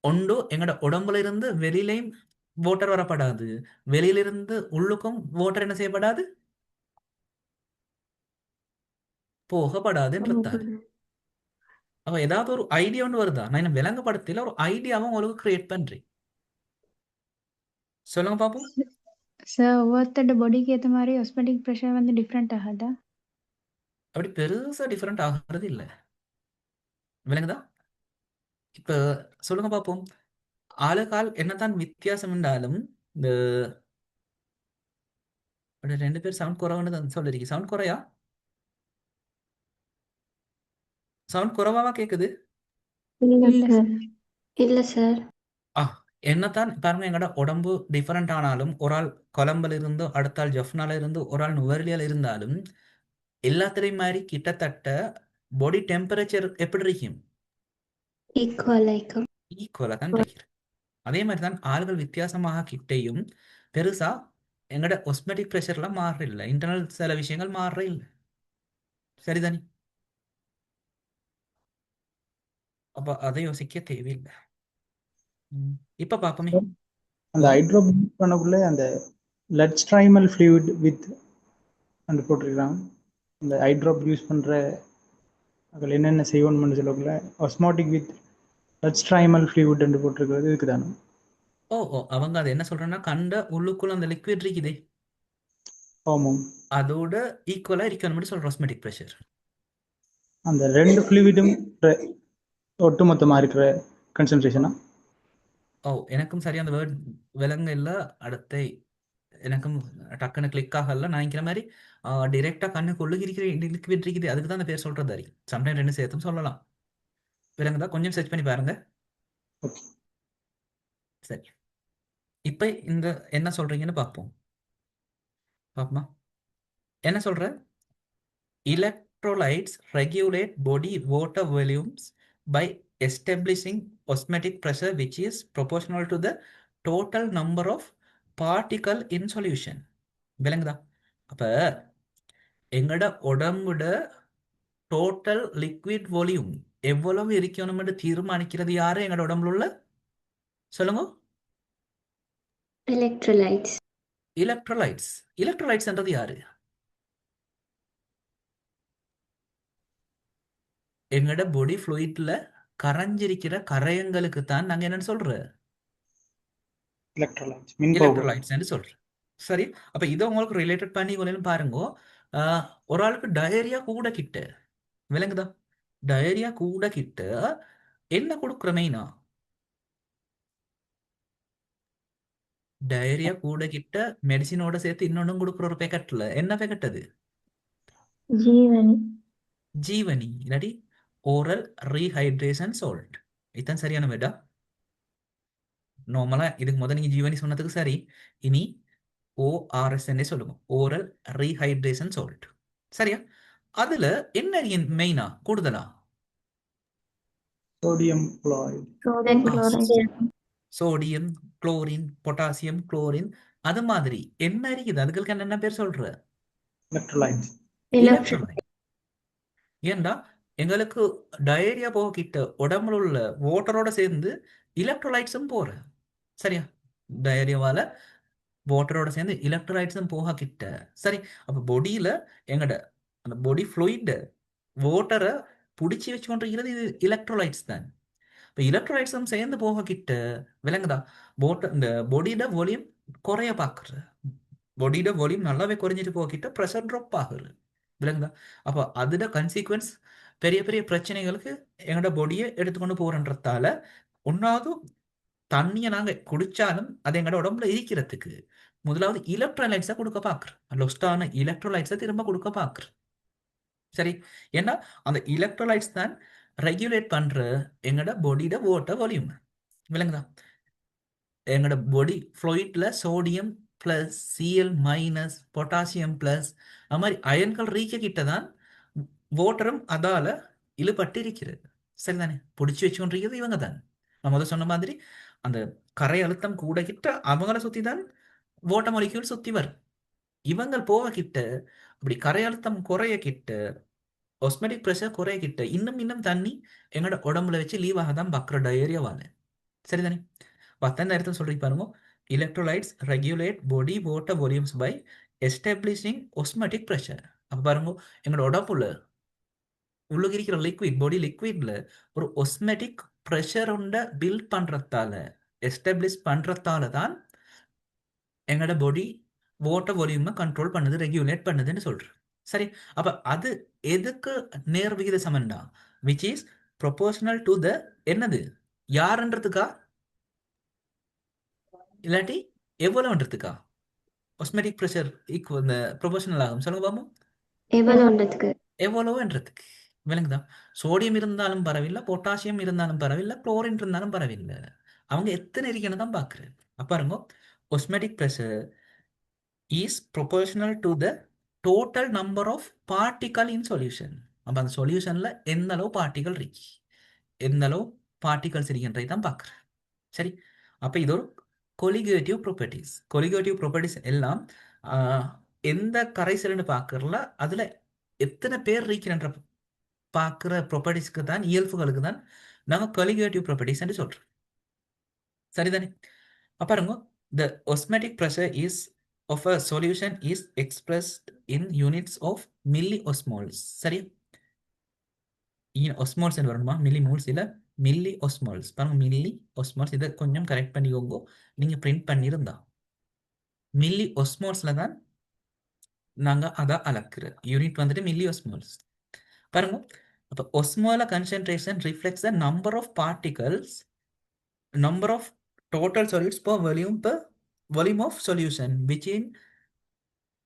ஒன்று எங்களோட உடம்புல இருந்து வெளியிலையும் வாட்டர் வரப்படாது, வெளியிலிருந்து உள்ளுக்கும் வாட்டர் என்ன செய்யப்படாது, போகப்படாதுன்றதால. அப்ப ஏதாவது ஒரு ஐடியா ஒன்று வருதா? நான் என்ன விளங்கப்படுத்தல, ஒரு ஐடியாவும் உங்களுக்கு கிரியேட் பண்றேன். சொல்லுங்க பாப்போம். சார் ஒவ்வொருத்தோட பாடிக்கு ஏற்ற மாதிரி ஆஸ்மெட்டிக் ப்ரெஷர் வந்து டிஃப்ரெண்ட் ஆகாதா? அப்படி பெருசா டிஃபரெண்ட் ஆகிறது இல்லை. விளங்குதா? இப்ப சொல்லுங்க பாப்போம். ஆளுக்கால் என்னதான் வித்தியாசம் என்றாலும் இந்த அப்படி 2 பேர் சவுண்ட் குறைவுன்னு தான் சொல்லிருக்கீங்க. சவுண்ட் குறையா? சவுண்ட் குறைவாவா கேக்குது? இல்ல இல்ல சார். சார். இல்ல சார். ஆ என்னத்தான் பாருங்க, எங்கட உடம்பு டிஃபரெண்ட் ஆனாலும் ஒரு ஆள் கொலம்புல இருந்தோ அடுத்த ஆள் ஜஃப்னால இருந்து ஒரு ஆள் நுவரெலியால இருந்தாலும் எல்லாத்துலயும் மாதிரி கிட்டத்தட்ட பாடி டெம்பரேச்சர் எப்படி இருக்கும்? ஈக்குவல் ஐக்கம். ஈக்குவலா தான் இருக்கிறது. அதே மாதிரி தான் ஆள்கள் வித்தியாசமாக கிட்டேயும் பெருசா எங்கட ஒஸ்மெட்டிக் ப்ரெஷர்லாம் மாறுற இல்லை, இன்டர்னல் சில விஷயங்கள் மாறுற இல்லை. சரிதானே? அப்ப அதை யோசிக்க தேவையில்லை. இப்ப பாப்போமே. அந்த ஓ ஹைட்ரோப் பண்ணக்குள்ள அந்த லெட் ஸ்ட்ரைமல் ஃப்ளூயிட் வித் அந்த போட்டிருக்கிறாங்க. இந்த ஹைட்ரோப் யூஸ் பண்ற அதில் என்னென்ன செய்யணும்னு சொல்லக்குள்ள ஒஸ்மாட்டிக் வித் லெட் ஸ்ட்ரைமல் ஃப்ளூயிட் என்று போட்டிருக்கிறது இதுக்கு தானே. ஓ ஓ அவங்க அதை என்ன சொல்றேன்னா, கண்ட உள்ளுக்குள்ள அந்த லிக்விட் இருக்குதே ஆமாம். அதோட ஈக்குவலா இருக்கணும்னு சொல்ற ஆஸ்மெட்டிக் ப்ரெஷர். அந்த ரெண்டு ஃப்ளூயிடும் ஒட்டுமொத்தமாக இருக்கிற கன்சன்ட்ரேஷனா? ஓ எனக்கும் சரியா அந்த வேர்ட் விலங்கு இல்லை. அடுத்த எனக்கும் டக்குன்னு கிளிக் ஆகல. நான் நினைக்கிற மாதிரி டிரெக்டா கண்ணுக்குள்ள இருக்கிற லிக்விட் இருக்குது, அதுக்கு தான் அந்த பேர் சொல்றது. அறி சம்டைம் ரெண்டு சேர்த்தும் சொல்லலாம். விலங்குதா? கொஞ்சம் சர்ச் பண்ணி பாருங்க. ஓகே. சரி, இப்ப இந்த என்ன சொல்றீங்கன்னு பார்ப்போம். பாப்போமா? என்ன சொல்ற? Electrolytes regulate body water volumes by establishing osmotic pressure which is proportional to the total number of particle in solution. விளங்குதா? அப்ப எங்கட உடம்புட டோட்டல் லிக்விட் வால்யூம் எவ்வளவு இருக்கணும்னு தீர்மானிக்கிறது யாரு? எங்கட உடம்புல உள்ள, சொல்லுங்க. எலக்ட்ரோலைட்ஸ். எலக்ட்ரோலைட்ஸ். எலக்ட்ரோலைட்ஸ்ன்றது யாரு? எங்கட பாடி ஃப்ளூயிட்ல கரைஞ்சிருக்கிற கரையங்களுக்கு தான் நாங்க என்னன்னு சொல்றோம்? எலக்ட்ரோலைட்ஸ் மின்பகுப்பு. எலக்ட்ரோலைட்ஸ் சொல்றோம். சரி, அப்ப இதை உங்களுக்கு ரிலேட்டட் பண்ணி கொஞ்சம் பாருங்க. ஒரு ஆளுக்கு டயரியா கூட கிட்ட, விளங்குதா? டயரியா கூட கிட்ட என்ன கொடுக்குற மெயினா? டயரியா கூட கிட்ட மெடிசினோட சேர்த்து இன்னொன்னும் கொடுக்குற ஒரு பேக்கெட்ல என்ன பேக்கெட் அது? ஜீவனி. ஜீவனி இல்லாட்டி ஓரல் ரீஹைட்ரேஷன் சால்ட். இதுதான் சரியான வேடா. நார்மலா இதுக்கு முதல் நீங்க ஜீவனி சொன்னதுக்கு சரி. இனி ஓஆர்எஸ்என் சொல்லுங்க, ஓரல் ரீஹைட்ரேஷன் சால்ட். சரியா? அதுல என்ன மெயினா கூடுதலா? Sodium chloride. சோடியம் ஆ, chloride. Sodium, chlorine, potassium, chlorine. அது மாதிரி என்ன இருக்குது, அதுக்கு என்ன பேர் சொல்ற? எலக்ட்ரோலைட்ஸ். எலக்ட்ரோலைட். ஏன்டா எங்களுக்கு டயரியா போக கிட்ட உடம்புல உள்ள வாட்டரோட சேர்ந்து எலக்ட்ரோலைட்ஸும் போற. சரியா? டயரியாவால வாட்டரோட சேர்ந்து எலக்ட்ரோலைட்ஸும் போக கிட்ட. சரி, அப்ப பொடியில எங்கட அந்த பொடி ஃப்ளூயிட் வாட்டரை பிடிச்சி வச்சு கொண்டிருக்கிறது இது எலக்ட்ரோலைட்ஸ் தான். இப்போ எலக்ட்ரோலைட்ஸும் சேர்ந்து போக கிட்ட விளங்குதா, இந்த பொடியோட வால்யூம் குறைய பார்க்குற. பொடியோட வால்யூம் நல்லாவே குறைஞ்சிட்டு போக கிட்ட ப்ரெஷர் ட்ராப் ஆகுது. விளங்குதா? அப்போ அதோட கன்சிக்வன்ஸ் பெரிய பெரிய பிரச்சனைகளுக்கு எங்களோட பொடியை எடுத்துக்கொண்டு போறன்றதால, ஒன்றாவது தண்ணியை நாங்கள் குடிச்சாலும் அது எங்களோட உடம்புல இருக்கிறதுக்கு முதலாவது எலக்ட்ரோலைட்ஸை கொடுக்க பார்க்குறோம். லொஸ்டான எலக்ட்ரோலைட்ஸை திரும்ப கொடுக்க பார்க்குறோம். சரி, ஏன்னா அந்த எலக்ட்ரோலைட்ஸ் தான் ரெகுலேட் பண்ற எங்களோட பொடியோட வாட்டர் வால்யூம். விளங்குதா? எங்களோட பொடி ஃப்ளூயிட்ல sodium plus C L minus potassium plus அது மாதிரி அயன்கள் ரீக்க கிட்ட தான் வாட்டரும் அதால இழுபட்டு இருக்கிறது. சரிதானே? பிடிச்சி வச்சுக்கொண்டிருக்கிறது இவங்க தான். நான் முதல் சொன்ன மாதிரி அந்த கரை அழுத்தம் கூட கிட்ட அவங்கள சுத்தி தான் வாட்டர் மாலிக்யூல் சுத்தி வரும். இவங்க போக கிட்ட அப்படி கரை அழுத்தம் குறைய கிட்ட ஆஸ்மெட்டிக் ப்ரெஷர் குறைய கிட்ட இன்னும் இன்னும் தண்ணி எங்களோட உடம்புல வச்சு லீவ் ஆக தான் பார்க்குற டயரியாவால. சரிதானே? 10 நேரத்தில் சொல்றீங்க பாருங்க, electrolytes regulate body water volumes by establishing osmotic pressure. அப்ப பாருங்க, எங்களோட உடம்புல உள்ளுக்கு இருக்கிற லிக்விட் பாடி லிக்விட்ல ஒரு ஒஸ்மெட்டிக் ப்ரெஷர் உண்ட பில்ட் பண்றதால எஸ்டாப்ளிஷ் பண்றதால தான் எங்களோட பாடி வாட்டர் வால்யூமை கண்ட்ரோல் பண்ணுது, ரெகுலேட் பண்ணுதுன்னு சொல்றேன். சரி, அப்ப அது எதுக்கு நேர் விகித சமன்டா? Which is proportional to the என்னது யாருன்றதுக்கா இல்லாட்டி எவ்வளவுன்றதுக்கா? ஒஸ்மெட்டிக் ப்ரெஷர் இந்த ப்ரொபோர்ஷனல் ஆகும். சொல்லுங்க பாப்போம். எவ்வளோன்றதுக்கு. எவ்வளவுன்றதுக்கு. விளங்குதா? சோடியம் இருந்தாலும் பரவாயில்ல, பொட்டாசியம் இருந்தாலும் பரவாயில்ல, குளோரின் இருந்தாலும் பரவாயில்ல, அவங்க எத்தனை இருக்குன்னு தான் பார்க்குறேன். அப்ப பாருங்க, osmotic pressure is proportional to the total number of particle in solution. அப்போ அந்த சொல்யூஷன்ல எந்த அளவு பார்ட்டிகல் இருக்கு, எந்த அளவு பார்ட்டிகல்ஸ் இருக்குன்றதை தான் பார்க்குறேன். சரி, அப்போ இது ஒரு கொலிகேட்டிவ் ப்ராப்பர்ட்டிஸ். கொலிகேட்டிவ் ப்ராப்பர்ட்டிஸ் எல்லாம் எந்த கரைசல்னு பார்க்கறல அதுல எத்தனை பேர் இருக்கிறன்ற பார்க்குற ப்ராப்பர்ட்டிஸ்க்கு தான், இயல்புகளுக்கு தான் நாங்கள் கொலிகேட்டிவ் ப்ராப்பர்ட்டிஸ் என்று சொல்றோம். சரிதானே? அப்ப பாருங்க, the osmotic pressure is of a solution is expressed in units of milliosmoles. சரி, ஒஸ்மோல்ஸ் வரணுமா, மில்லி மோல்ஸ் இல்ல மில்லி ஒஸ்மோல்ஸ். பாருங்க, மில்லி ஒஸ்மோல்ஸ். இதை கொஞ்சம் கரெக்ட் பண்ணிக்கோங்க, நீங்க பிரிண்ட் பண்ணியிருந்தா. மில்லி ஒஸ்மோல்ஸ்ல தான் நாங்க அதை அளக்குற யூனிட் வந்துட்டு மில்லி ஒஸ்மோல்ஸ். பாருங்க, அப்ப osmolar concentration reflects the number of particles, number of total solids per volume of solution, which in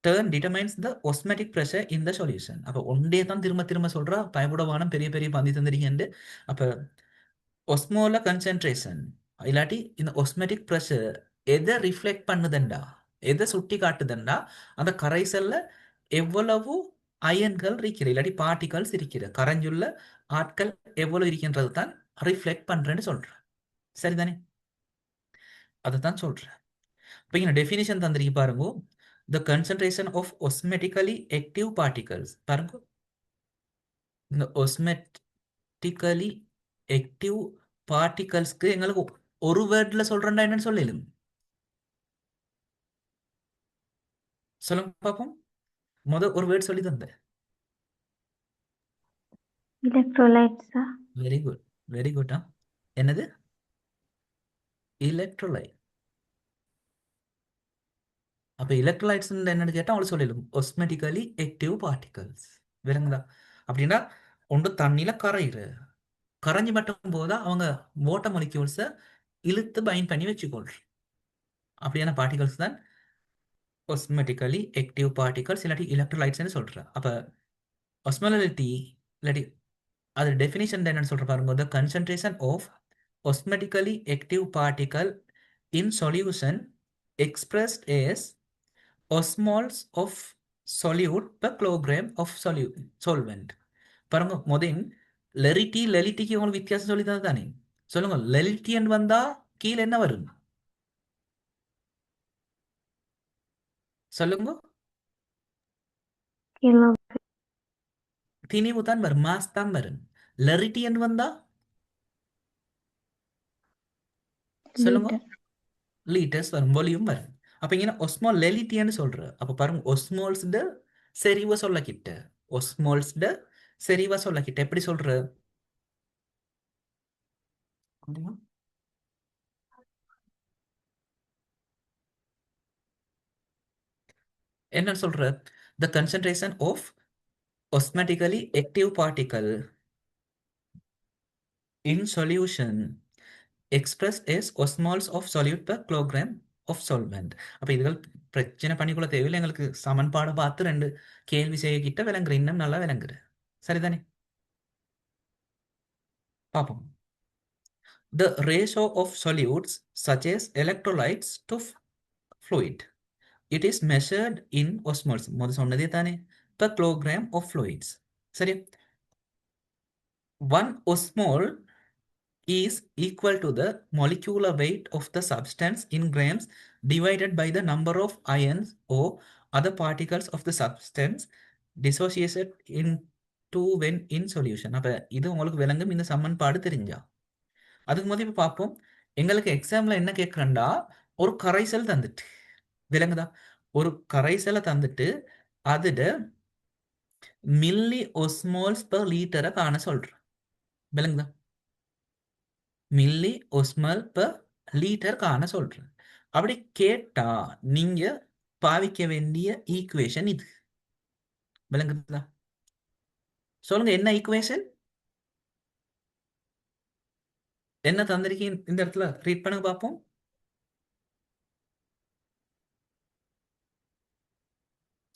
turn determines the osmotic pressure in the solution. அப்ப ஒன்றே தான் திரும்ப திரும்ப சொல்றா, பயப்படவானம் பெரிய பெரிய பந்தி தந்திரிக்கண்டு. அப்ப ஒஸ்மோல கன்சென்ட்ரேஷன் இல்லாட்டி இந்த ஒஸ்மெட்டிக் ப்ரெஷர் எதை ரிஃப்ளெக்ட் பண்ணுதுண்டா, எதை சுட்டி காட்டுதுண்டா, அந்த கரைசல்ல எவ்வளவு அயன்கள் இருக்கிற இல்லாட்டி பார்ட்டிகல்ஸ் இருக்கிற கரைஞ்சுள்ள ஆட்கள் எவ்வளவு இருக்கின்றது தான் ரிஃப்ளெக்ட் பண்றேன்னு சொல்றேன். சரிதானே? அதை தான் சொல்றேன். இப்போ இங்கே டெஃபினிஷன் தந்திரிக்கு பாருங்க, the concentration of osmotically active particles. பாருங்க, இந்த osmotically active particlesக்கு எங்களுக்கு ஒரு வேர்ட்ல சொல்றேன்டா என்னன்னு சொல்லலும். சொல்லுங்க பாப்போம். ஒரு வேர்ட் சொல்லி தந்த. எலக்ட்ரோலைட்ஸா? Very good, very good. என்னது? எலக்ட்ரோலைட். அப்ப எலக்ட்ரோலைட்ஸ் என்னன்னு கேட்டா அவங்களுக்கு சொல்லிடும், ஒஸ்மெட்டிக்கலி ஆக்டிவ் பார்ட்டிகல்ஸ். விளங்குதா? அப்படின்னா ஒன்று தண்ணியில கரைஞ்சி மட்டும் போதா அவங்க வாட்டர் மாலிக்யூல்ஸை இழுத்து பைண்ட் பண்ணி வச்சுக்கொள்றோம். அப்படியான பார்ட்டிகல்ஸ் தான் ஒஸ்மெட்டிக்கலி ஆக்டிவ் பார்ட்டிகல்ஸ் இல்லாட்டி எலக்ட்ரோலைட்ஸ்னு சொல்றேன். அப்ப ஒஸ்மோலாரிட்டி இல்லாட்டி அது டெஃபினிஷன் என்னன்னு சொல்ற பாருங்க. the concentration of osmotically active particle in solution expressed as osmoles of solute per kilogram of solvent. பாருங்க முதல் லெலிட்டிக்கு உங்களுக்கு வித்தியாசம் சொல்லி தந்தது தானே. சொல்லுங்க லெலிட்டியன் வந்தா கீழே என்ன வரும் சொல்லுங்க. கிலோ திணிவு தான் வரும், மாஸ் தான் வரும். லெரிட்டியன் வந்தா சொல்லுங்க liter. லீட்டர்ஸ் வரும், வால்யூம் வரும். அப்ப இங்க ஒஸ்மோல் லெலிட்டியன்னு சொல்ற. அப்ப பாருங்க ஒஸ்மோல்ஸ்ட செறிவை சொல்ல கிட்ட, ஒஸ்மோல்ஸ்ட செறிவை சொல்ல கிட்ட எப்படி சொல்ற முடியும்? என்ன சொல்ற? the concentration of osmotically active particle in solution expressed as osmoles of solute per kilogram of solvent. அப்ப இதுகள் பிரச்சனை பண்ணிக்குள்ள தேவையில்லை, எங்களுக்கு சமன்பாடு பார்த்து 2 கேள்வி செய்ய கிட்ட விளங்குற, இன்னும் நல்லா விளங்குற. சரிதானே? பார்ப்போம். the ratio of solutes such as electrolytes to fluid, it is measured in osmoles. முதல் சொன்னதே தானே, per kilogram of fluids. சரி, 1 osmole is equal to the molecular weight of the substance in grams divided by the number of ions or other particles of the substance dissociated into when in solution. அப்ப இது உங்களுக்கு விளங்கும் இந்த சமன்பாடு தெரிஞ்சா. அதுக்கு முதல்ல இப்ப பார்ப்போம். எங்களுக்கு எக்ஸாம்ல என்ன கேட்கறேன்டா, ஒரு கரைசல் தந்துட்டு விளங்குதா, ஒரு கரைசலை தந்துட்டு அதுட மில்லி ஒஸ்மோல்ஸ் per லீட்டரை காண சொல்றேன். விளங்குதா, மில்லி ஒஸ்மல் per லீட்டர் காண சொல்றேன். அப்படி கேட்டா நீங்க பாவிக்க வேண்டிய ஈக்குவேஷன் இது. விளங்குதா? சொல்லுங்க என்ன ஈக்குவேஷன், என்ன தந்திருக்கீங்க இந்த இடத்துல, ரீட் பண்ணுங்க பார்ப்போம்.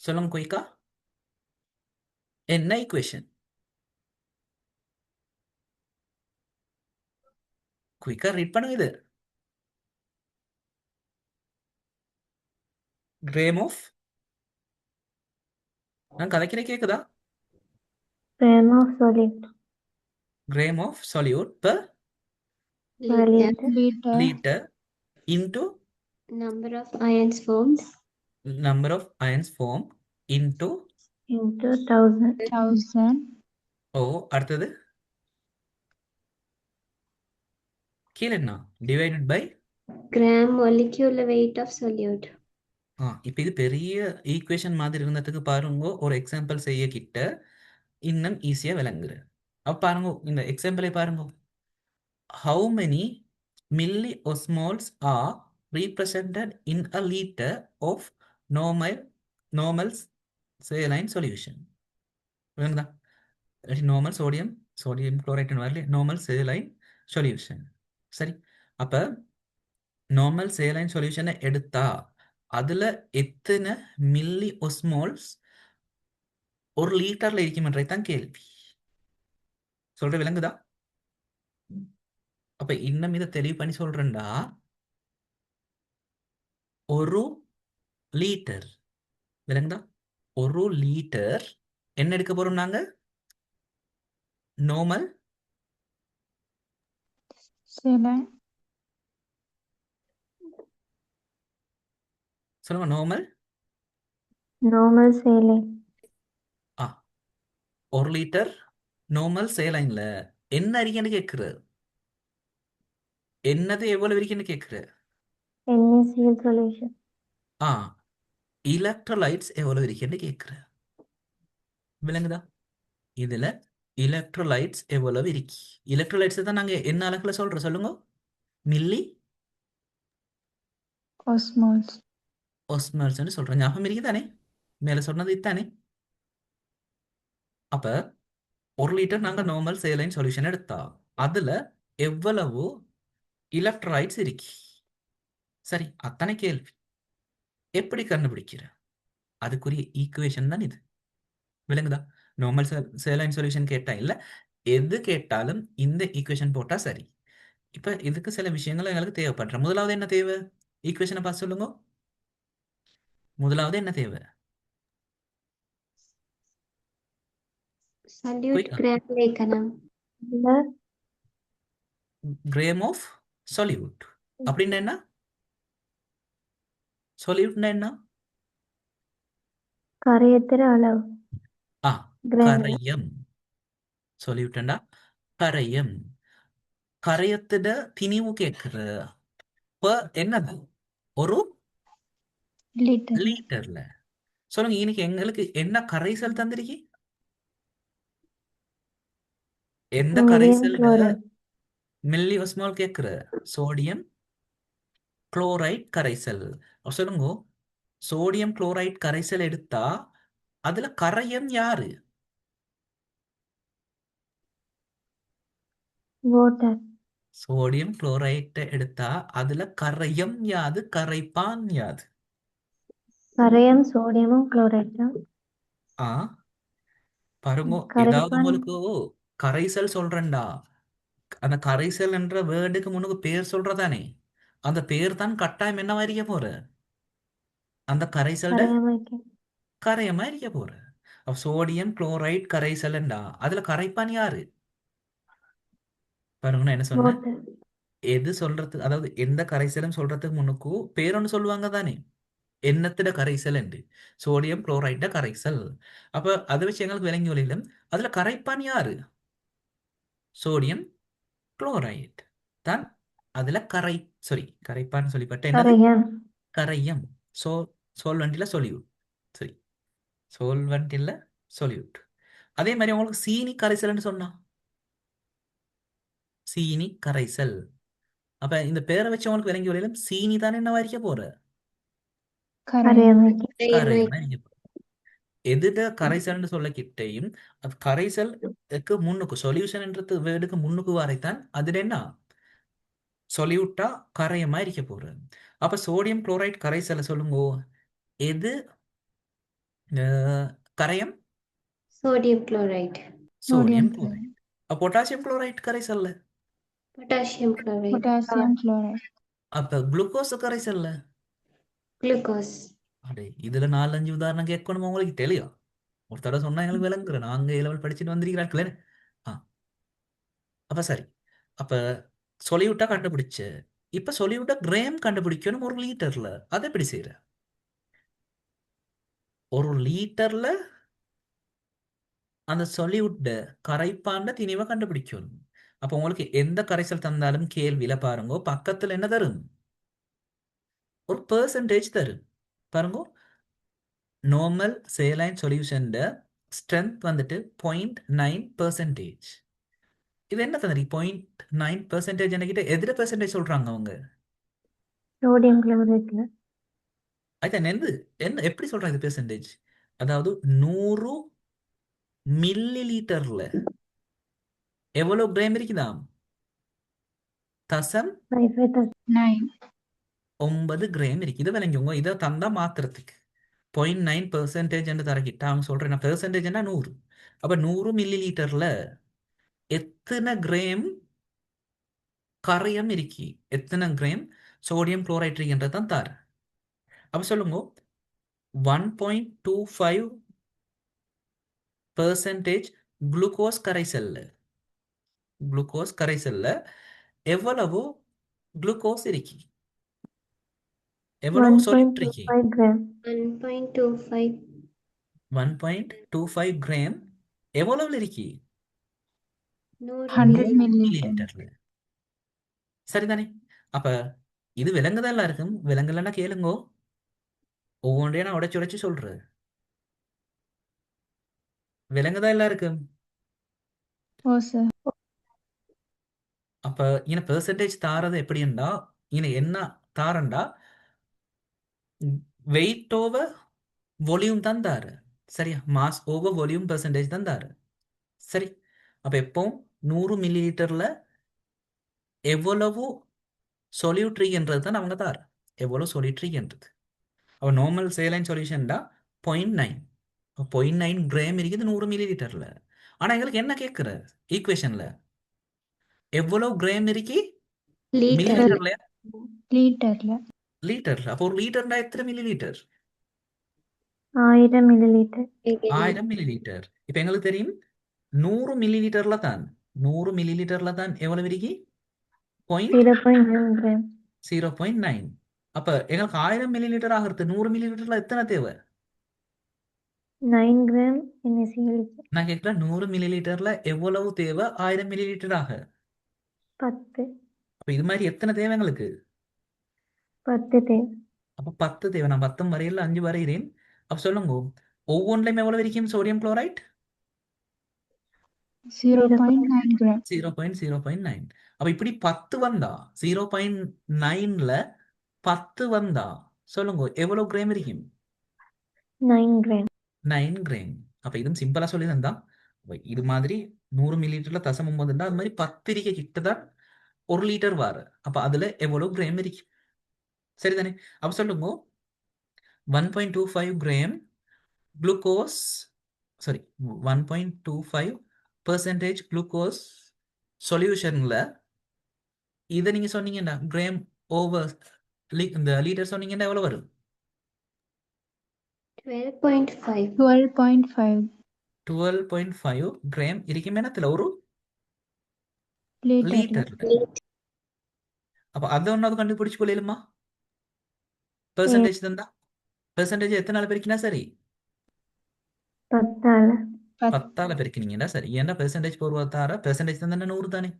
சொல்லுங்க குயிக்கா, என்ன ஈக்குவேஷன்? குயிக்கா ரீட் பண்ணுங்க. இது கிராம் ஆஃப், நான் கதைக்கிறேன் கேக்குதா? Gram of solute gram of solute per per liter Liter. liter into number of ions formed number of ions formed into into 1000 1000. ஓ அடுத்தது கீழே என்ன divided by. gram molecular weight of solute. இப்போ இது பெரிய ஈக்குவேஷன் மாதிரி இருந்ததுக்கு பாருங்க, ஒரு எக்ஸாம்பிள் செய்ய கிட்ட இன்னும் ஈஸியா விளங்குற. அப்ப பாருங்க இந்த எக்ஸாம்பிளை பாருங்க. how many milliosmoles are represented in a liter of normal saline solution? விளங்குதா? நார்மல் சோடியம் குளோரைட் வரல, நார்மல் saline solution. சரி, அப்ப நார்மல் saline சொல்யூஷனை எடுத்தா அதுல எத்தனை மில்லி ஒஸ்மோல்ஸ் ஒரு லீட்டர்ல இருக்குமன்றது தான் கேள்வி. சொல்ற விளங்குதா? அப்ப இன்னும் இதை தெளிவு பண்ணி சொல்றேன்டா, ஒரு லீட்டர் விளங்குதா, ஒரு லீட்டர் என்ன எடுக்க போறோம் நாங்க, நார்மல் Saline. சொல்லுங்க, நார்மல் normal saline ஒரு லிட்டர் நார்மல் சேலைன்ல என்ன இருக்குன்னு கேட்குற, என்னது எவ்வளவு இருக்குன்னு கேட்குற. NaCl solution எலக்ட்ரோலைட்ஸ் எவ்வளவு இருக்குன்னு கேட்குற. விளங்குதா? இதுல எலக்ட்ரோலைட்ஸ் எவ்வளவு இருக்கு. எலக்ட்ரோலைட்ஸ் தான் நாங்க என்ன அலகுல சொல்றோம் சொல்லுங்க, மில்லி Osmoles. ஒஸ்மர்ஸ்ன்னு சொல்றோம். ஞாபகம் இருக்கு தானே, மேல சொன்னது இதுதானே. அப்ப ஒரு லிட்டர் நாங்க நார்மல் சேலைன் சொல்யூஷன் எடுத்தா அதுல எவ்வளவு எலக்ட்ரோலைட்ஸ் இருக்கு. சரி, அத்தனை கேள்வி. எப்படி கண்டுபிடிக்கிற, அதுக்குரிய ஈக்குவேஷன் தான் இது. விளங்குதா? நார்மல் சேலைன் சொல்யூஷன் கேட்டா இல்ல, எது கேட்டாலும் இந்த ஈக்குவேஷன் போட்டா சரி. இப்ப இதுக்கு சில விஷயங்கள் எங்களுக்கு தேவைப்படுற. முதலாவது என்ன தேவை? ஈக்குவேஷனை பார்த்து சொல்லுங்க. முதலாவது என்ன தேவை? Solute குயிக்கா. gram lekanam. இல்ல கிராம் ஆஃப் சொல்யூட் அப்படின்னா என்ன? சொல்யூட்னா என்ன? கரையத்துற அளவு ஆ, கிராம் கரையம். சொல்யூட்டா கரையம். கரையத்திட திணிவு கேட்கிற என்னது? ஒரு லிட்டர் லிட்டர்ல. சொல்லுங்க, இன்னைக்கு எங்களுக்கு என்ன கரைசல் தந்திருக்கி? எந்த சோடியம் கரைசல்ட குளோரைட் மில்லி ஒஸ்மால் கேட்கிற? சோடியம் குளோரைட் கரைசல். அப்ப சொல்லுங்க, சோடியம் குளோரைட் கரைசல் எடுத்தா அதுல கரையம் யாரு? வாட்டர் சோடியம் குளோரைட்டை எடுத்தா அதுல கரையம் யாது? கரைப்பான் யாது? கரையம் சோடியமும் குளோரைட்டும் ஆ, பாருங்க, ஏதாவது கரைப்பான் உங்களுக்கு கரைசல் சொல்றேன்டா, அந்த கரைசல் என்ற வேர்டுக்கு முன்னுக்கு பேர் சொல்றதானே, அந்த பேர் தான் கட்டாயம் என்னவா இருக்க போற? அந்த கரைசல்ட கரையமைக்க கரையமா இருக்க போற. அப்ப சோடியம் குளோரைட் கரைசல்ண்டா அதுல கரைப்பான் யாரு? பாருங்க, நான் என்ன சொன்னேன்? வாட்டர் எது சொல்றதுக்கு, அதாவது எந்த கரைசலும் சொல்றதுக்கு முன்னுக்கு பேர் ஒன்று சொல்லுவாங்க தானே, எண்ணத்திட கரைசல் என்று. சோடியம் குளோரைட கரைசல். அப்ப அதை வச்சு எங்களுக்கு விளங்கி வழியிலும் அதுல கரைப்பான் யாரு? சோடியம் குளோரைட் தான் அதுல கரைப்பான்னு சொல்லிப்பட்ட என்னது? கரையம் கரையம். So solvent solute. சரி, சோல்வெண்ட் இல்ல சொல்யூட். அதே மாதிரி உங்களுக்கு சீனி கரைசல்னு சொன்னா, சீனி கரைசல். அப்ப இந்த பேரை வச்சு உங்களுக்கு விளங்கி வரையிலும் சீனி தானே என்ன இருக்க போற? கரையம் கரையமைக்க கரையமா இருக்க போற. எதுட கரைசல்னு சொல்ல கிட்டையும் அது கரைசலுக்கு முன்னுக்கு சொல்யூஷன்ன்றது வேர்டுக்கு முன்னுக்கு வரைத்தான் அதுல என்ன சொல்யூட்டா கரையமா இருக்க போறது. அப்ப சோடியம் குளோரைட் கரைசலை சொல்லுங்க, எது கரையம்? Sodium chloride. Sodium sodium chloride. Chloride அப்ப பொட்டாசியம் குளோரைட் கரைசல்ல? Potassium chloride. பொட்டாசியம் குளோரைட் அப்ப குளுக்கோஸ் கரைசல்ல? Glucose. அடே, இதுல 4-5 உதாரணம் கேட்கணுமா உங்களுக்கு? தெரியும். ஒரு தடவை சொன்னா எங்களுக்கு விளங்குற, நாங்க லெவல் படிச்சுட்டு வந்திருக்கிறார்களே. ஆ, அப்ப சரி. அப்ப சொல்யூட்டா கண்டுபிடிச்சு, இப்ப சொல்யூட்டா கிராம் கண்டுபிடிக்கணும் ஒரு லிட்டர்ல. அதை எப்படி செய்யற? ஒரு லிட்டர்ல அந்த சொல்யூட் கரைப்பாண்ட திணிவை கண்டுபிடிக்கணும். அப்ப உங்களுக்கு எந்த கரைசல் தந்தாலும் கேள்வியில பாருங்க, பக்கத்துல என்ன தரும்? ஒரு பெர்சன்டேஜ் தரும். பாருங்க, நார்மல் சேலைன் சொல்யூஷன் ஸ்ட்ரென்த் வந்துட்டு 0.9%. இது என்ன தந்தரி 0.9% என்கிட்ட எதிர பெர்சன்டேஜ் சொல்றாங்க அவங்க? சோடியம் குளோரைட்ல அதான் என்ன எப்படி சொல்றாங்க இது பெர்சன்டேஜ்? அதாவது 100 மில்லி லிட்டர்ல எவ்வளவு கிராம் இருக்குதாம்? தசம் 9 9 கிராம் இருக்கு. இதை விளங்குங்க. இதை தந்தா மாத்திரத்துக்கு 0.9% என்று தரக்கிட்டா அவங்க சொல்றேன் பெர்சன்டேஜ்னா 100. அப்ப 100 மில்லி லிட்டர்ல எத்தனை கிராம் கரையம் இருக்கி, எத்தனை கிராம் சோடியம் குளோரைட் இருக்குன்றது தான் தார். அப்ப சொல்லுங்க, 1.25% குளுக்கோஸ் கரைசல்ல எவ்வளவு குளுக்கோஸ் இருக்கி, எவ்வளவு சொல்யூட் இருக்கி? 1.25 கிராம் 1.25. 1.25 கிராம் எவ்வளவு இருக்கி? 100 100 மில்லி மில்லி லிட்டர்ல. சரிதானே? அப்ப இது விலங்குதான் எல்லாருக்கும். விலங்குலன்னா கேளுங்கோ, ஒவ்வொன்றையும் நான் உடைச்சு உடைச்சு சொல்றேன். விலங்குதான் எல்லாருக்கும். ஓ சார் அப்ப இன பெர்சன்டேஜ் தாரது எப்படின்னா, என்ன தாரண்டா வெயிட் ஓவர் வால்யூம் தான் தாரு. சரியா? மாஸ் ஓவர் வால்யூம் பெர்சன்டேஜ் தான் தாரு. சரி, அப்ப எப்பவும் 100 மில்லி லிட்டர்ல எவ்வளவு சொல்யூட்ரி என்றது தான் அவங்க தாரு. எவ்வளவு சொல்யூட்ரி என்றது. அப்ப நார்மல் சேலைன் சொல்யூஷன்டா 0.9. 0.9 கிராம் இருக்குது 100 மில்லி லிட்டர்ல. ஆனா எங்களுக்கு என்ன கேட்குற ஈக்குவேஷன்ல எவ்வளவு கிராம் இருக்கு மில்லி Liter. லிட்டர்ல லிட்டர்ல லிட்டர்ல. அப்போ ஒரு லிட்டர்னா எத்தனை milli litre? 1000 milliliter. 1000 milli litre. இப்போ எங்களுக்கு தெரியும் 100 மில்லி லிட்டர்ல தான் 100 மில்லி லிட்டர்ல தான் எவ்வளவு இருக்கு? 0.9 gram. 0.9. அப்ப எங்களுக்கு 1000 மில்லி லிட்டர் ஆகிறது 100 மில்லி லிட்டர்ல எத்தனை தேவை? 9 gram NaCl. நான் கேட்கிறேன் 100 மில்லி லிட்டர்ல எவ்வளவு தேவை 1000 மில்லி லிட்டராக? 10. அப்ப இது மாதிரி எத்தனை தேவை எங்களுக்கு? 10 தேவை. அப்ப 10 தேவை. நான் 10 வரையில 5 வரைகிறேன். அப்ப சொல்லுங்க ஒவ்வொன்றிலும் எவ்வளவு இருக்கும் சோடியம் குளோரைட்? 0.9 கிராம் 0.0.9. அப்ப இப்படி 10 வந்தா 0.9ல 10 வந்தா சொல்லுங்க எவ்வளவு கிராம் இருக்கும்? 9 gram. 9 கிராம். அப்ப இதுவும் சிம்பிளா சொல்லி தந்தா இது மாதிரி 100 மில்லி லிட்டர்ல தசம் 9 அது மாதிரி 10 இருக்க கிட்டதான் 1 லிட்டர் வார. அப்ப அதுல எவ்வளவு கிராம் இருக்கு? சரிதானே? அப்ப சொல்லுங்க 1.25 கிராம் குளுக்கோஸ் சாரி 1.25% குளுக்கோஸ் சொல்யூஷன்ல இதை நீங்க சொன்னீங்கன்னா கிராம் ஓவர் இந்த லிட்டர் சொன்னீங்கன்னா எவ்வளவு வரும்? 12.5. 12.5 12.5 கிராம் இருக்கும் என்னத்துல ஒரு லிட்டர்ல லிட்டர்ல. அப்ப அதை ஒன்னாவது கண்டுபிடிச்சு கொள்ளையிலுமா? பெர்சன்டேஜ் தந்தா பெர்சன்டேஜ் எத்தனை நாள் பெருக்கினா சரி? 10ஆல. 10ஆல பெருக்கினீங்கன்னா சரி. ஏன்னா பெர்சன்டேஜ் பூர்வத்தார பெர்சன்டேஜ் தந்தா 100 தானே.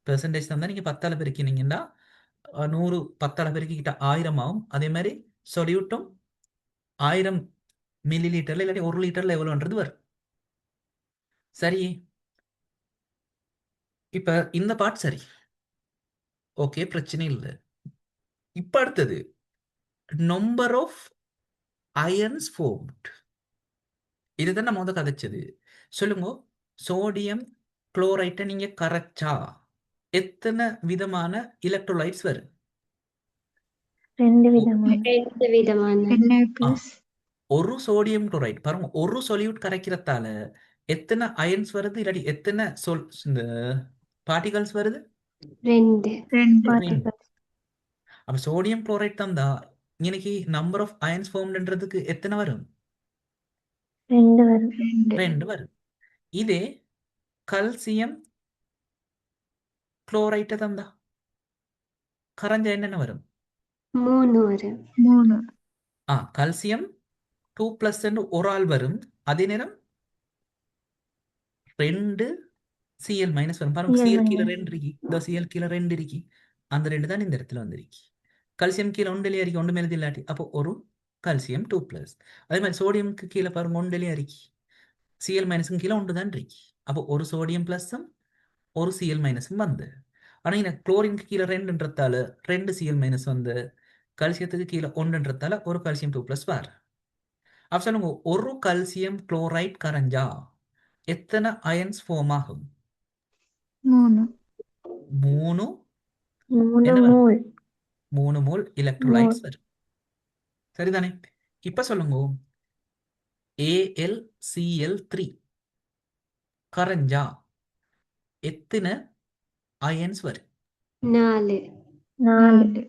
பெர்சன்டேஜ் தந்தா நீங்க 10ஆல பெருக்கினீங்கன்னா 100 10ஆல பெருக்கிக்கிட்ட 1000 ஆகும். அதே மாதிரி சொல்யூட்டும் 1000 மில்லி லிட்டர்ல இல்லாட்டி 1 லிட்டர்ல எவ்வளவுன்றது வரும். சரி, இப்ப இந்த பார்ட் சரி, ஓகே, பிரச்சனை இல்லை. இப்ப அடுத்தது நம்பர் ஆஃப் அயன்ஸ் ஃபார்ம்ட். இதுதான் நம்ம வந்து கதைச்சது. சொல்லுங்க சோடியம் குளோரைட்டை நீங்க கரைச்சா எத்தனை விதமான எலக்ட்ரோலைட்ஸ் வரும்? 2 விதமான. 2 விதமான. Na ஆ, plus ஒரு சோடியம் குளோரைட் பாருங்க, ஒரு சொல்யூட் கரைக்கிறதால எத்தனை அயன்ஸ் வருது இல்லாட்டி எத்தனை இந்த பார்ட்டிகல்ஸ் வருது? 2. 2 particles. அப்ப சோடியம் குளோரைட் தந்தா இன்னைக்கு நம்பர் ஆஃப் அயன்ஸ் ஃபார்ம்ன்றதுக்கு எத்தனை வரும்? 2 வரும். 2 2 வரும். இதே கல்சியம் குளோரைட்டை தந்தா கரைஞ்சா என்னென்ன வரும்? 3 வரும். 3 கல்சியம் 2+ ஒரு ஆள் வரும். அதே நேரம் 2 சிஎல் மைனஸ் வரும். பாருங்க Cl சிஎல் கீழே minus. 2 இருக்கு, இந்த சிஎல் கீழே 2 இருக்கு. அந்த 2 தான் இந்த இடத்துல வந்திருக்கு. கல்சியம் கீழே ஒன்றிலே இருக்கு, ஒன்று மேலே இல்லாட்டி அப்போ ஒரு கல்சியம் 2+. அதே மாதிரி சோடியமுக்கு கீழே பாருங்க ஒன்றிலே இருக்கு, சிஎல் மைனஸும் கீழே ஒன்று தான் இருக்கு. அப்போ ஒரு சோடியம் பிளஸும் ஒரு சிஎல் மைனஸும் வந்து. ஆனால் இந்த குளோரினுக்கு கீழே 2ன்றதால 2 சிஎல் மைனஸ் வந்து, கல்சியத்துக்கு கீழே 1ன்றதால ஒரு கல்சியம் 2+ வார். அப்ப சொல்லுங்க ஒரு கல்சியம் குளோரைட் கரைஞ்சா எத்தனை அயன்ஸ் ஃபார்ம் ஆகும்? 3 3 3 என்ன வரும்? mole. 3 mole Mole. எலக்ட்ரோலைட்ஸ் வரும். சரிதானே? இப்ப சொல்லுங்க AlCl3 கரைஞ்சா எத்தனை அயன்ஸ் வரும்? 4. 4.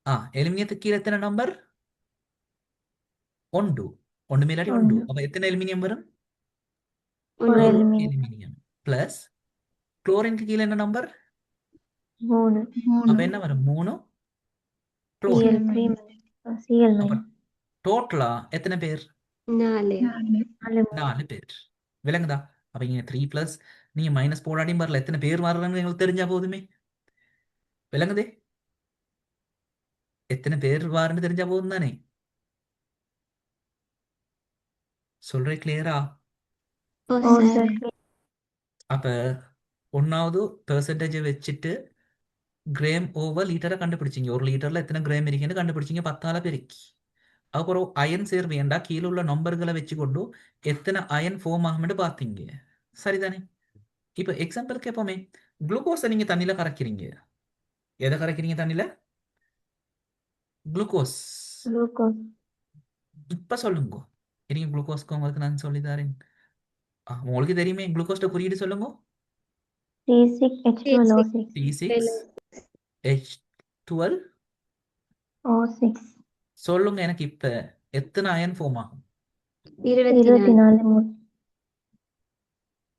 4 எலுமினியத்துக்கு கீழே எத்தனை நம்பர்? 1 ஒன்று மேலாடி 1. 1. அப்ப எத்தனை எலுமினியம் வரும்? ஒரு ஒன்று. ஒரு aluminum. எலுமினியம் பிளஸ் குளோரினுக்கு கீழே என்ன நம்பர்? 3. அப்ப என்ன வரும்? 3 Cl குளோரின். 3 minus. Cl அப்ப minus. டோட்டலா எத்தனை பேர்? 4. 4 mole. 4 பேர். விளங்குதா? அப்ப இங்க 3+ நீங்க மைனஸ் போடாடியும் வரல, எத்தனை பேர் வர்றன்னு எங்களுக்கு தெரிஞ்சா போதுமே. விளங்குதே? எத்தனை பேர் வாருன்னு தெரிஞ்சா போதும் தானே. சொல்றே கிளியரா? ஓ ஓ சார். சார். அப்ப ஒன்னாவது பெர்சன்டேஜை வச்சுட்டு கிராம் ஓவர் லிட்டரை கண்டுபிடிச்சிங்க. ஒரு லிட்டர்ல எத்தனை கிராம் இருக்குன்னு கண்டுபிடிச்சிங்க 10ஆல பெருக்கி. அப்புறம் அயன் சேர்வு ஏண்டா கீழே உள்ள நம்பர்களை வச்சு கொண்டு எத்தனை அயன் ஃபார்ம் ஆகும்னு பார்த்தீங்க. சரிதானே? இப்போ எக்ஸாம்பிளுக்கு எப்பவுமே குளுக்கோஸை நீங்க தண்ணியில கரைக்கிறீங்க. எதை கரைக்கிறீங்க தண்ணியில? குளுக்கோஸ். Glucose. இப்ப சொல்லுங்க இனி குளுக்கோஸ்க்கு உங்களுக்கு நான் சொல்லி தரேன். உங்களுக்கு தெரியுமே, குளுக்கோஸ்ட குறியீடு சொல்லுங்க. C6H12O6. C6H12O6. சொல்லுங்க எனக்கு இப்ப எத்தனை அயன் ஃபார்ம் ஆகும்? 24 24 மோல்.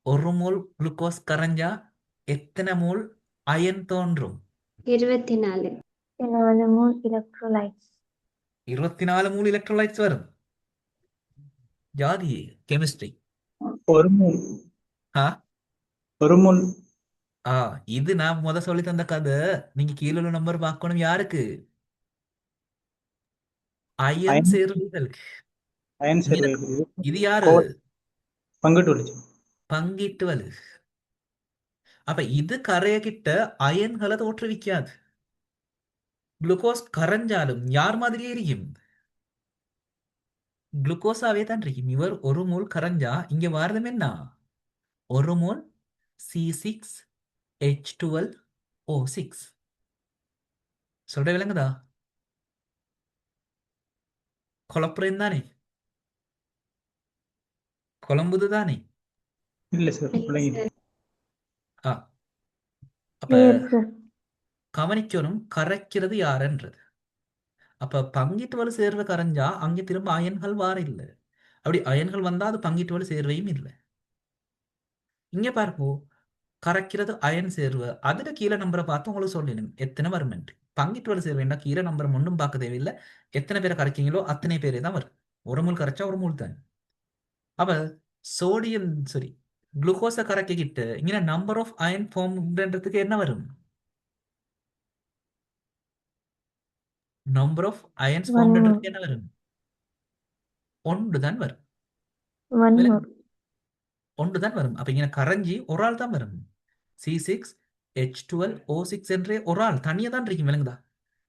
ஒரு மோல் குளுக்கோஸ் கரைஞ்சா எத்தனை மோல் அயன் தோன்றும்? 24 4 மோல் electrolytes. 24 மூல் எலக்ட்ரோலைட்ஸ் வரும். ஜாதி கெமிஸ்ட்ரி. ஒரு மூல் ஆ ஒரு மூல் ஆ இது நான் முத சொல்லி தந்த கதை. நீங்க கீழே உள்ள நம்பர் பார்க்கணும். யாருக்கு? Iron iron சேர்வைகளுக்கு. அயன் இங்க சேர்வைகள் இது யாரு? கோட் பங்கிட்டு வலிச்சு பங்கீட்டு வலு. அப்ப இது கரைய கிட்ட அயன்களை தோற்றுவிக்காது. குளுக்கோஸ் கரைஞ்சாலும் யார் மாதிரியே இருக்கும்? குளுக்கோஸாவே தான் இருக்கும். இவர் ஒரு மோல் கரைஞ்சா இங்க வாரதும் என்ன? ஒரு மோல் C6H12O6. சொல்ற விளங்குதா? குழப்பம் தானே? குழம்புது தானே? இல்ல சார் விளங்கிட்டு ஆ அப்ப Clear, sir. கவனிக்கணும் கரைக்கிறது யாருன்றது. அப்ப பங்கீட்டு வலு சேர்வை கரைஞ்சா அங்க திரும்ப அயன்கள் வார இல்லை. அப்படி அயன்கள் வந்தா அது பங்கீட்டு வலு சேர்வையும் இல்லை. இங்க பாருங்க, கரைக்கிறது அயன் சேர்வு. அதுல கீழே நம்பரை பார்த்து உங்களுக்கு சொல்லணும் எத்தனை வருமென்று. பங்கீட்டு வலு சேர்வைன்னா கீழே நம்பரை ஒன்றும் பார்க்க தேவையில்லை. எத்தனை பேரை கரைக்கீங்களோ அத்தனை பேரே தான் வரும். ஒரு மூல் கரைச்சா ஒரு மூல் தான். அப்ப சோடியம் சரி குளுக்கோஸை கரைக்கிட்டு இங்கே நம்பர் ஆஃப் அயன் ஃபார்ம்ன்றதுக்கு என்ன வரும்? நம்பர் ஆஃப் அயன்ஸ் 1 ஃபார்ம்ன்றதுக்கு mole. என்ன வரும்? ஒன்று தான் வரும். 1 விளங்கு- mole. ஒன்று தான் வரும். அப்ப இங்க கரைஞ்சி ஒரு ஆள் தான் வரும். C6H12O6 என்றே ஒரு ஆள் தனியா தான் இருக்கும். விளங்குதா?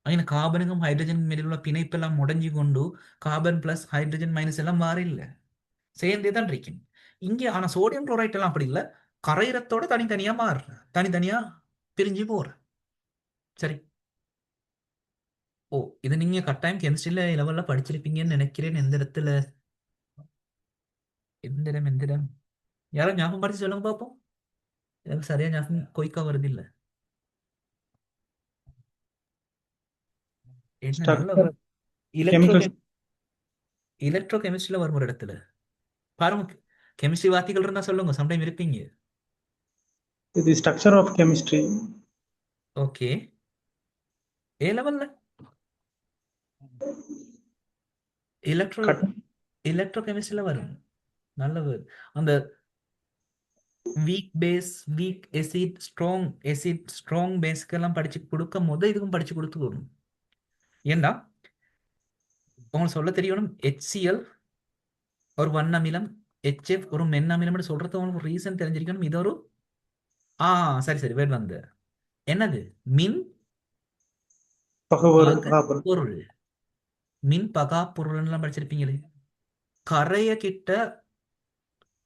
அங்கே கார்பனுக்கும் ஹைட்ரஜன் மேல உள்ள பிணைப்பெல்லாம் முடஞ்சி கொண்டு கார்பன் பிளஸ் ஹைட்ரஜன் மைனஸ் எல்லாம் மாறி இல்லை, சேர்ந்தே தான் இருக்கும். இங்கே ஆனா சோடியம் குளோரைட் எல்லாம் அப்படி இல்லை. கரையிறத்தோட தனித்தனியா மாறுற, தனித்தனியா பிரிஞ்சு போற. சரி. ஓ, இது நீங்க கட்டாயம் கெமிஸ்ட்ரியில லெவல்ல படிச்சிருப்பீங்கன்னு நினைக்கிறேன். எந்த இடத்துல எந்த இடம் யாரும் ஞாபகம் படிச்சு சொல்லுங்க பார்ப்போம். எனக்கு சரியா ஞாபகம் கொய்க்கா வருது இல்ல. என்ன நல்ல ஸ்ட்ரக்சர் எலக்ட்ரோ கெமிக்கல் எலக்ட்ரோ கெமிஸ்ட்ரியில வரும் ஒரு இடத்துல. பாருங்க, கெமிஸ்ட்ரி வார்த்தைகள் இருந்தா சொல்லுங்க, சம்டைம் இருப்பீங்க. இது ஸ்ட்ரக்சர் ஆஃப் கெமிஸ்ட்ரி ஓகே, ஏ லெவல்ல எலக்ட்ரோ எலக்ட்ரோ கெமிஸ்ட்ரியில வரும். நல்ல word. அந்த வீக் பேஸ், வீக் எசிட், ஸ்ட்ராங் பேஸ்க்கெல்லாம் படிச்சு கொடுக்கும் போது இதுக்கும் படிச்சு கொடுத்து வரும். ஏண்டா உங்களுக்கு சொல்ல தெரியணும், HCl ஒரு வன் அமிலம், HF ஒரு மென் அமிலம் சொல்றது உங்களுக்கு ரீசன் தெரிஞ்சிருக்கணும். இது ஒரு சரி வேட் வந்து என்னது? மின் பொருள். மின் பகா பொருள் எல்லாம் படிச்சிருப்பீங்களே. கரைய கிட்ட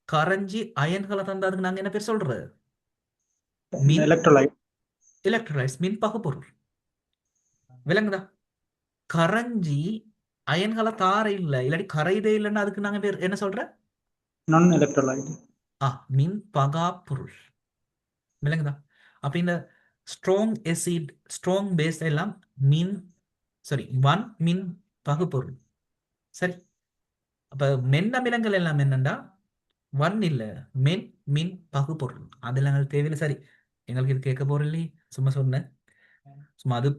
கரைஞ்சி அயன்களை தந்ததுக்கு நாங்க என்ன பேர் சொல்றது? மின் எலக்ட்ரோலைட் எலக்ட்ரோலைட்ஸ், மின் பகு பொருள். விளங்குதா? கரைஞ்சி அயன்களை தார இல்லை, இல்லாட்டி கரைதே இல்லைன்னா அதுக்கு நாங்க பேர் என்ன சொல்ற? நான் எலக்ட்ரோலைட் மின் பகா பொருள். விளங்குதா? அப்ப இந்த ஸ்ட்ராங் எசிட், ஸ்ட்ராங் பேஸ் எல்லாம் ஒன் மின் பகுபொருள். சரி. அப்ப மென் அமிலங்கள் எல்லாம் என்னண்டா ஒன் இல்ல, மின் பகுபொருள். அதெல்லாம் எங்களுக்கு தேவையில்லை. சரி, எங்களுக்கு இது கேட்க போற இல்லையே, சும்மா சொன்னேன். சும்மா அது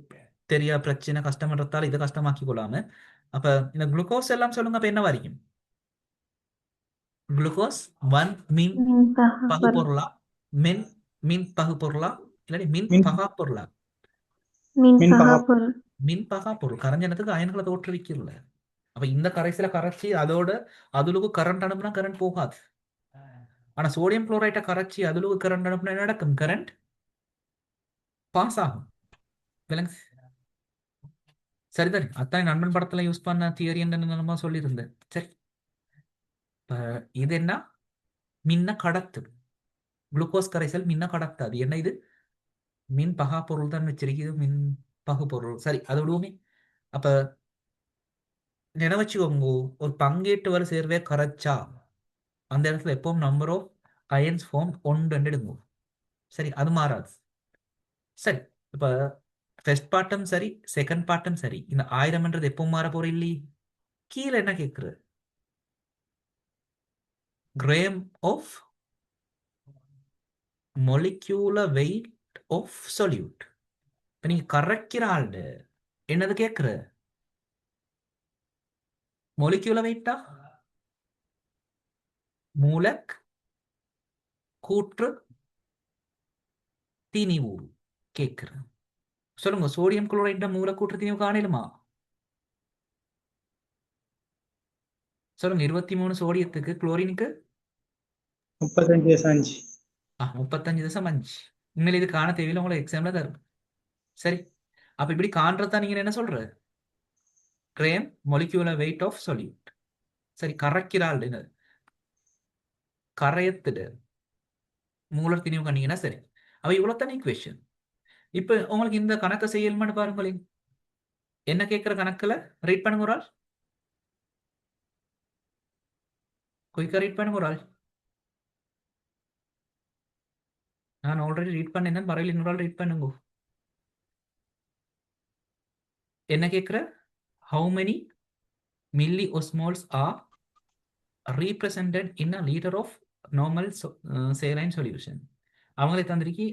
தெரியா பிரச்சனை கஷ்டம்ன்றதால இதை கஷ்டமாக்கி கொள்ளாம. அப்ப இந்த குளுக்கோஸ் எல்லாம் சொல்லுங்க. அப்ப என்ன வரைக்கும்? குளுக்கோஸ் ஒன் மின் பகுபொருளா, மின் பகுபொருளா, இல்லாட்டி மின் பகா பொருளா? மின் பகா பொருள். கரைஞ்சனத்துக்கு அயன்களை தோற்றுவிக்கல. அப்ப இந்த கரைசல கரைச்சி அதோட அதுலுக்கு கரண்ட் அனுப்புனா கரண்ட் போகாது. ஆனா சோடியம் குளோரைட்டை கரைச்சி அதுலுக்கு கரண்ட் அனுப்புனா என்ன நடக்கும்? கரண்ட் பாஸ் ஆகும். விளங்கு சரிதானே? அத்தான் நண்பன் படத்துல யூஸ் பண்ண தியரி என்ன சொல்லியிருந்தேன். சரி, இது என்ன? மின்ன கடத்து. குளுக்கோஸ் கரைசல் மின்ன கடத்தாது. என்ன இது? மின் பகா பொருள் தான் வச்சிருக்குது, மின் பகு பொருள். சரி, அது விடுவோமே. அப்ப நினைவச்சுக்கோங்க, ஒரு பங்கேற்று வர சேர்வே கரைச்சா அந்த இடத்துல எப்பவும் நம்பர் ஆஃப் அயன்ஸ் ஃபார்ம் ஒன்று எடுங்க. சரி, அது மாறாது. சரி, இப்போ ஃபர்ஸ்ட் பார்ட்டும் சரி, செகண்ட் பார்ட்டும் சரி, இந்த 1000ன்றது எப்பவும் மாற போற இல்லையே. கீழே என்ன கேட்குறது? Gram of molecular weight of solute. இப்போ நீங்க கரைக்கிற ஆள் என்னது கேட்குற? மொலிக்யூலர் வெயிட்டா, மூலக் கூற்று திணிவு கேட்குற. சொல்லுங்க, சோடியம் குளோரைட் மூலக்கூற்று திணிவு காணலுமா? சொல்லுங்க, 23 சோடியத்துக்கு குளோரினுக்கு 35.5. 35.5. உண்மையில இது காண தேவையில்லை, உங்களை எக்ஸாம்ல தரும். சரி, அப்ப இப்படி காண்றதா நீங்க என்ன சொல்ற? Gram molecular weight of solute. சரி, கரைக்கிறாள் கரையத்துடு மூலர் திணிவு கண்டீங்கன்னா சரி. அப்ப இவ்வளவுதான் ஈக்குவேஷன். இப்ப உங்களுக்கு இந்த கணக்கை செய்யலுமான்னு பாருங்களேன். என்ன கேட்கிற கணக்குல ரீட் பண்ணுங்க ஒரு ஆள். குயிக்கா ரீட் பண்ணுங்க ஒரு ஆள். நான் ஆல்ரெடி ரீட் பண்ணேன், பரவாயில்ல, இன்னொரு ஆள் ரீட் பண்ணுங்க. என்ன கேட்கிற? How many milliosmoles are represented in a liter of normal saline solution. அவங்களே தந்திருக்கி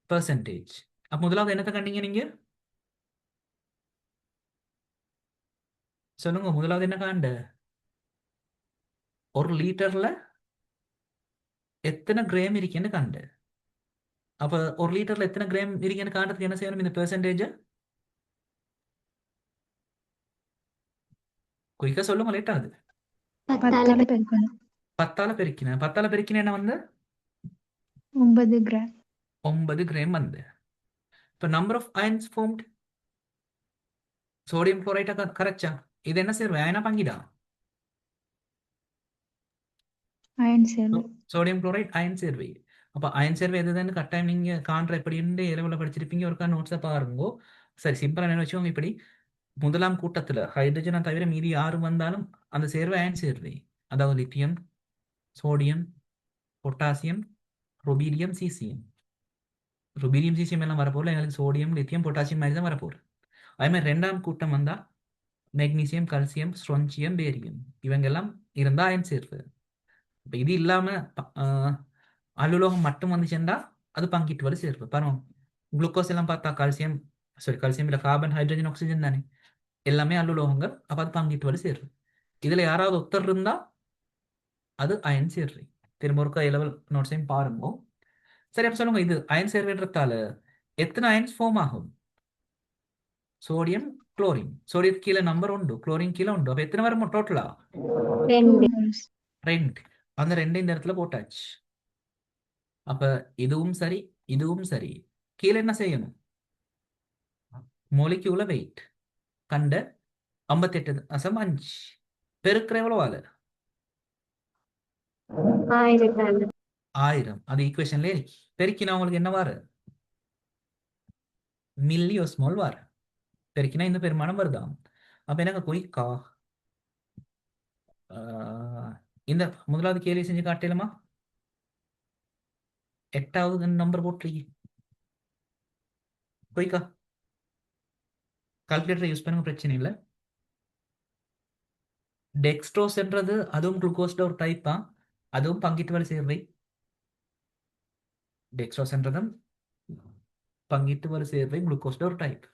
பெர்சன்டேஜ். அப்ப முதலாவது என்னத்தை கண்டீங்க நீங்க? சொல்லுங்க, முதலாவது என்ன காண்ட? ஒரு லிட்டர்ல எத்தனை கிராம் இருக்குன்னு காண்ட. அப்ப ஒரு லிட்டர்ல எத்தனை கிராம் இருக்குன்னு காண்றதுக்கு என்ன செய்யணும்? இந்த பெர்சன்டேஜ் குயிக்கா சொல்லுங்க, லேட் ஆகுது. 10ஆல 10ஆல பெருக்கணும். 10ஆல பெருக்கின என்ன வந்து 9 கிராம். 9 கிராம் வந்து. இப்ப number of ions formed, sodium குளோரைட்டா கரைச்சா இது என்ன சேர்வை? அயனா பங்கிடா? அயன் சேர்வை. சோடியம் குளோரைட் அயன் சேர்வை. அப்ப அயன் சேர்வை எதுன்னு கட்டாயம் நீங்க காண்ற எப்படின்னு இரவுல படிச்சிருப்பீங்க. ஒருக்கா நோட்ஸை பாருங்க. சரி, சிம்பிளா என்ன வச்சுக்கோங்க. இப்படி முதலாம் கூட்டத்துல ஹைட்ரஜனை தவிர மீதி 6 வந்தாலும் அந்த சேர்வை அயன் சேர்வை. அதாவது lithium, sodium, potassium, rubidium, caesium. Rubidium, caesium எல்லாம் வரப்போல, எங்களுக்கு சோடியம், லித்தியம், பொட்டாசியம் மாதிரி தான் வரப்போகுது. அதே மாதிரி 2ஆம் கூட்டம் வந்தா மெக்னீசியம், கல்சியம், ஸ்ட்ரோன்சியம், பேரியம் இவங்க எல்லாம் இருந்தா அயன் சேர்வு. இப்போ இது இல்லாம அலுலோகம் மட்டும் வந்துச்சுன்னா அது பங்கிட்டு வரை சேர்வு. பாருங்க, குளுக்கோஸ் எல்லாம் பார்த்தா கால்சியம், கால்சியம் இல்லை, கார்பன், ஹைட்ரஜன், ஆக்சிஜன் தானே, எல்லாமே அலுலோகங்கள். அப்ப அது பங்கிட்டு வரை சேர்வு. இதுல யாராவது ஒருத்தர் இருந்தா அது அயன் சேர்வை. திரும்ப ஒருக்கா லெவல் நோட்ஸையும் பாருங்க. சரி, அப்ப சொல்லுங்க, இது அயன் சேர்வைன்றதால எத்தனை அயன்ஸ் ஃபார்ம் ஆகும்? Sodium, chlorine. சோடியத்துக்கு கீழே நம்பர் உண்டு, குளோரின் கீழே உண்டு. அப்ப எத்தனை வரும் டோட்டலா? 2. 2 moles. 2. அந்த 2 இந்த இடத்துல போட்டாச்சு. அப்ப இதுவும் சரி, இதுவும் சரி. கீழே என்ன செய்யணும்? மொலிக்யூலர் வெயிட் கண்ட 58.5 பெருக்கிற எவ்வளவு ஆளு? 1000. 1000. அது ஈக்குவேஷன்ல இருக்கு. பெருக்கினா உங்களுக்கு என்ன வாரு? மில்லி ஒஸ்மோல் வாரு. பெருக்கினா இந்த பெருமானம் வருதா? அப்ப என்னங்க குயிக்கா இந்த முதலாவது கேள்வி செஞ்சு காட்டலாமா? 8வது நம்பர் போட்டிருக்கீங்க. குயிக்கா கால்குலேட்டரை யூஸ் பண்ணுங்க, பிரச்சனை இல்லை. டெக்ஸ்ட்ரோஸ்ன்றது அதுவும் குளுக்கோஸ்ட ஒரு டைப்பா, அதுவும் பங்கிட்டு வரை சேர்வை. டெக்ஸ்ட்ரோஸ்ன்றதும் பங்கிட்டு வரை சேர்வை, குளுக்கோஸ்ட ஒரு டைப்.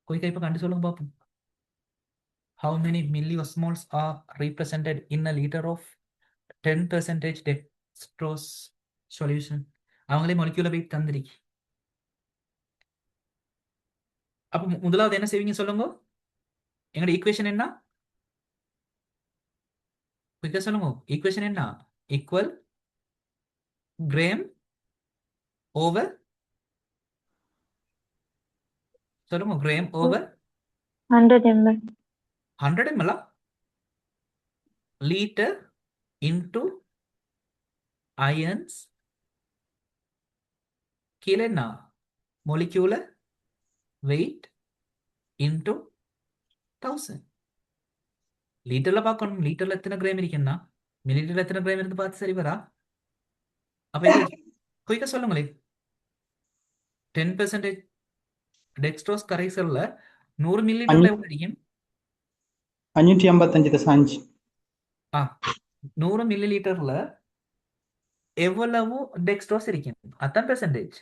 குயிக்கா இப்ப கண்டு சொல்லுங்க பாப்போம். How many milliosmoles are represented in a liter of 10% dextrose solution? அவங்களே molecular weight தந்திருக்கு. அப்ப முதலாவது என்ன செய்வீங்க சொல்லுங்க? எங்களோட ஈக்குவேஷன் என்ன? குயிக்கா சொல்லுங்க, ஈக்குவேஷன் என்ன? ஈக்குவல் கிராம் ஓவர், சொல்லுங்க, gram over 100 ml. 100 ml liter into ions கீழே என்ன? molecular weight into 1000. லிட்டர்ல பார்க்கணும். லிட்டர்ல எத்தனை கிராம் இருக்குன்னா மில்லிலிட்டர்ல எத்தனை கிராம் இருந்து பார்த்து சரி வரா? அப்ப இது குயிக்கா சொல்லுங்களேன். 10% டெக்ஸ்ட்ரோஸ் கரைசல்ல 100 மில்லிலிட்டர்ல எவ்வளவு இருக்கும்? 555.5. ஆ 100 மில்லிலிட்டர்ல எவ்வளவு டெக்ஸ்ட்ரோஸ் இருக்கும்? அதான் பெர்சன்டேஜ்.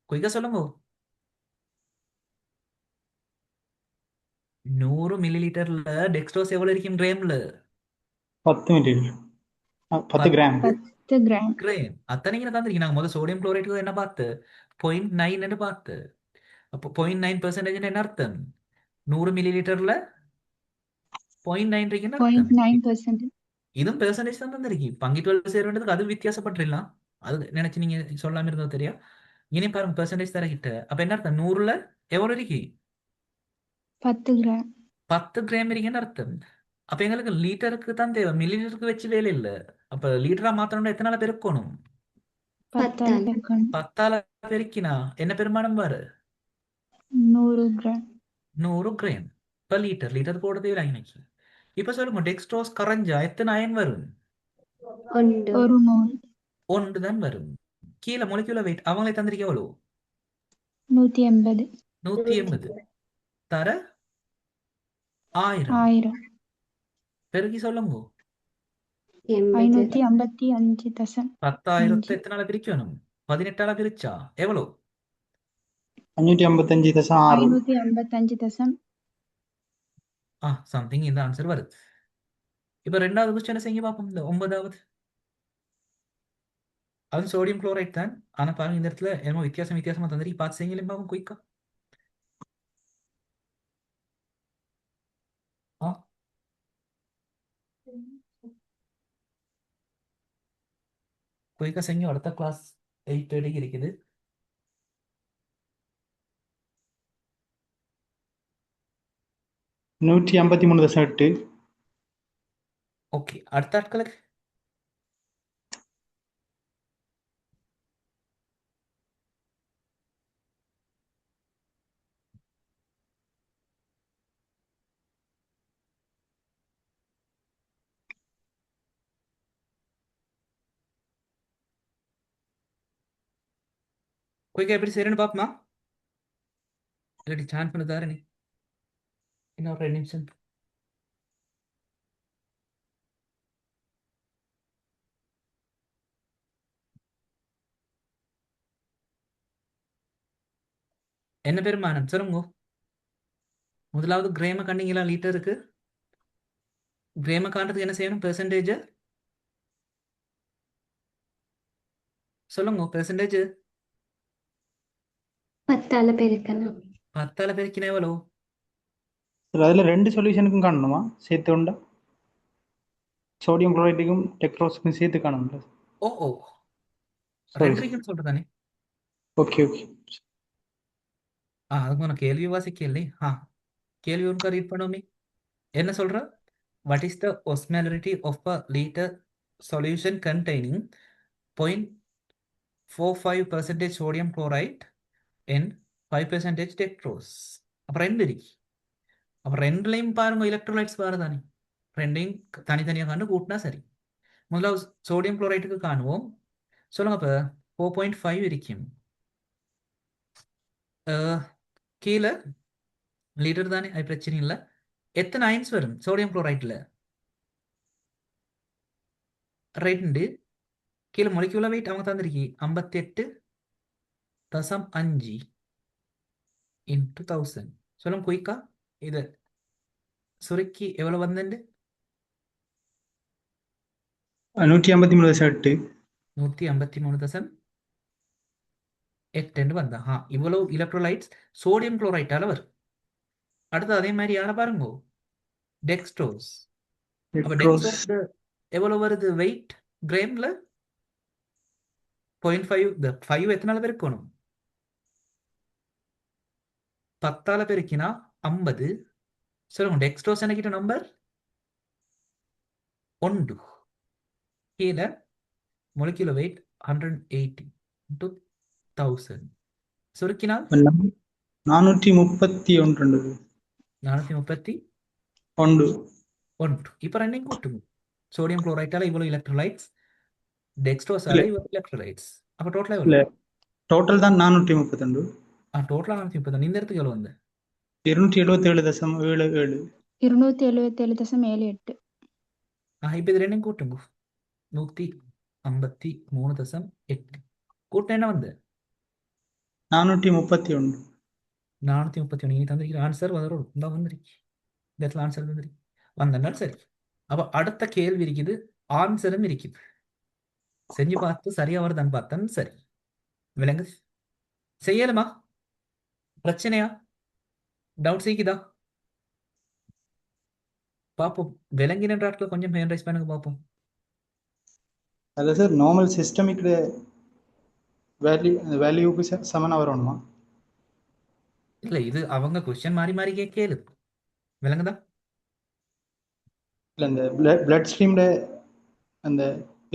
குயிக்கா சொல்லுங்க. 100 மில்லிலிட்டர்ல டெக்ஸ்ட்ரோஸ் எவ்வளவு இருக்கும் கிராம்ல? 10 மில்லிலிட்டர் 10 கிராம். 10 கிராம். கிராம். அத்தனை இங்க தந்திருக்கீங்க. நாங்க முதல்ல சோடியம் குளோரைட்டுக்கு என்ன பார்த்து 0.9 பார்த்து. அப்போ 0.9% என்ன அர்த்தம்? 100 மில்லிலிட்டர்ல 0.9 இருக்குன்னு அர்த்தம். 0.9%. இதுவும் பெர்சன்டேஜ் தான் தந்திருக்கு. பங்கிட்டு சேர வேண்டியதுக்கு அது வித்தியாசப்பட்டுலாம். அது நினைச்சு நீங்க சொல்லாம இருந்தது தெரியா? இனி பாருங்க பெர்சன்டேஜ் தர கிட்ட. அப்ப என்ன அர்த்தம்? 100ல எவ்வளவு இருக்கு? 10 கிராம். 10 கிராம் இருக்குன்னு அர்த்தம். அப்ப எங்களுக்கு லிட்டருக்கு தான் தேவை, மில்லிலிட்டருக்கு வச்சு வேலை இல்ல. அப்ப லிட்டரா மாத்தணும்னா எத்தனால பெருக்கணும்? 10 பெருக்கணும். 10ஆல பெருக்கினா என்ன பெருமானம் பாரு? 100 gram. 100 gram per litre. Litre போட தேவையில்லை இன்னைக்கு. இப்ப சொல்லுங்க, டெக்ஸ்ட்ரோஸ் கரைஞ்சா எத்தனை அயன் வரும்? 1 மோல். 1 தான் வரும். கீழே மொலிகுலர் வெயிட் அவங்களே தந்திருக்க எவ்வளவு? 180. 180 தர 1000 1000. பெருக்கி சொல்லுங்க. 555.5. 10,000 எத்தனால பிரிக்கணும்? 18ஆல பிரிச்சா எவ்வளவு? 555.6. 555. சம்திங் இந்த ஆன்சர் வருது. இப்ப ரெண்டாவது கொஸ்டின் செய்ய பார்ப்போம். இந்த 9வது அது சோடியம் குளோரைட் தான். ஆனா பாருங்க இந்த இடத்துல என்னமோ வித்தியாசமா தந்திருக்கு. பார்த்து செய்யலையும் பாப்போம் குயிக்கா. குயிக்கா செய்யும். அடுத்த கிளாஸ் 8:30 இருக்குது. நூற்றி 53.8. ஓகே, அடுத்த ஆட்களுக்கு குயிக்கா எப்படி செய்யறேன்னு பாப்போமா? இல்லாட்டி சான்ஸ் பண்ண தாரணி. இன்னும் ஒரு 2 நிமிஷம். என்ன பெருமானம் சொல்லுங்க. முதலாவது கிராம கண்டிங்களா லிட்டருக்கு? கிராம காண்றதுக்கு என்ன செய்யணும்? பெர்சன்டேஜ் சொல்லுங்க. பெர்சன்டேஜ் 10ஆல பெருக்கணும். 10ஆல பெருக்கினா எவ்வளவு? அதில் 2 சொல்யூஷனுக்கும் காணணுமா சேர்த்து உண்டா? சோடியம் குளோரைட்டுக்கும் டெக்ட்ரோஸுக்கும் சேர்த்து காணும்ல? ஓ சரி. 2 இருக்குன்னு சொல்றதானே? ஓகே. அதுக்கு நான் கேள்வி வாசிக்கலே. கேள்வி ஒருக்கா ரீட் பண்ணோமே. என்ன சொல்ற? What is the osmolarity of a liter solution containing 0.45% sodium chloride and 5% dextrose? அப்ப 2 இருக்கு. அப்ப 2லையும் பாருங்க எலக்ட்ரோலைட்ஸ் பாருதானே. 2டையும் தனித்தனியாக கண்டு கூட்டினா சரி. முதல்ல சோடியம் குளோரைட்டுக்கு காணுவோம். சொல்லுங்க. அப்ப 4.5 இருக்கும். கீழே லிட்டர் தானே, அது பிரச்சனை இல்லை. எத்தனை அயன்ஸ் வரும் சோடியம் குளோரைட்ல? 2. கீழே மொலிகுலர் வெயிட் அவங்க தந்திருக்கி 58.5 into 1000. சொல்லுங்க குயிக்கா. இது சுருக்கி எவ்வளவு வந்துண்டு? 153.8. 153.8 வந்தா. இவ்வளவு எலக்ட்ரோலைட்ஸ் சோடியம் குளோரைட்டால வரும். அடுத்து அதே மாதிரி யாரை பாருங்க, டெக்ஸ்ட்ரோஸ். அப்ப டெக்ஸ்ட்ரோஸ் எவ்வளவு வருது வெயிட் கிராம்ல? 0.5. 5 எத்தனால பெருக்கணும்? 10ஆல பெருக்கினா 50. சொல்லுங்க டெக்ஸ்ட்ரோஸ் என்ன கிட்ட நம்பர்? 1. கீழே molecular weight 180 into 1000. சுருக்கினால் 431 431 இப்போ ரெண்டையும் கூட்டுங்க. சோடியம் குளோரைட்டால இவ்வளோ எலக்ட்ரோலைட்ஸ், டெக்ஸ்ட்ரோஸால இவ்வளோ எலக்ட்ரோலைட்ஸ். அப்போ டோட்டலாக எவ்வளோ? இல்ல டோட்டல் தான் 432 டோட்டலாக 430. இந்த இடத்துக்கு எவ்வளோ வந்து? 277.77 277.78. இப்போ இது ரெண்டையும் கூட்டுங்க. 153.8 கூட்டம் என்ன வந்து? 431 431. நீ தந்திருக்கிற ஆன்சர் வரும். இந்த வந்துருக்கு, இந்த இடத்துல ஆன்சர் வந்துருக்கு. வந்தனால் சரி. அப்போ அடுத்த கேள்வி இருக்குது, ஆன்சரும் இருக்குது. செஞ்சு பார்த்து சரியா வருதான்னு பார்த்தேன். சரி, விலங்கு செய்யலுமா? பிரச்சனையா? டவுட் சீக்குதா? பார்ப்போம். விலங்கின ஆட்கள் கொஞ்சம் ஹேண்ட் ரைஸ் பண்ணுங்க பார்ப்போம். அதில் சார் நார்மல் சிஸ்டமிக் வேல்யூக்கு சமனாக வரணுமா? இல்லை, இது அவங்க கொஸ்டின் மாறி மாறி கேளு. விலங்குதா? இல்லை இந்த பிளட் ஸ்ட்ரீமில் அந்த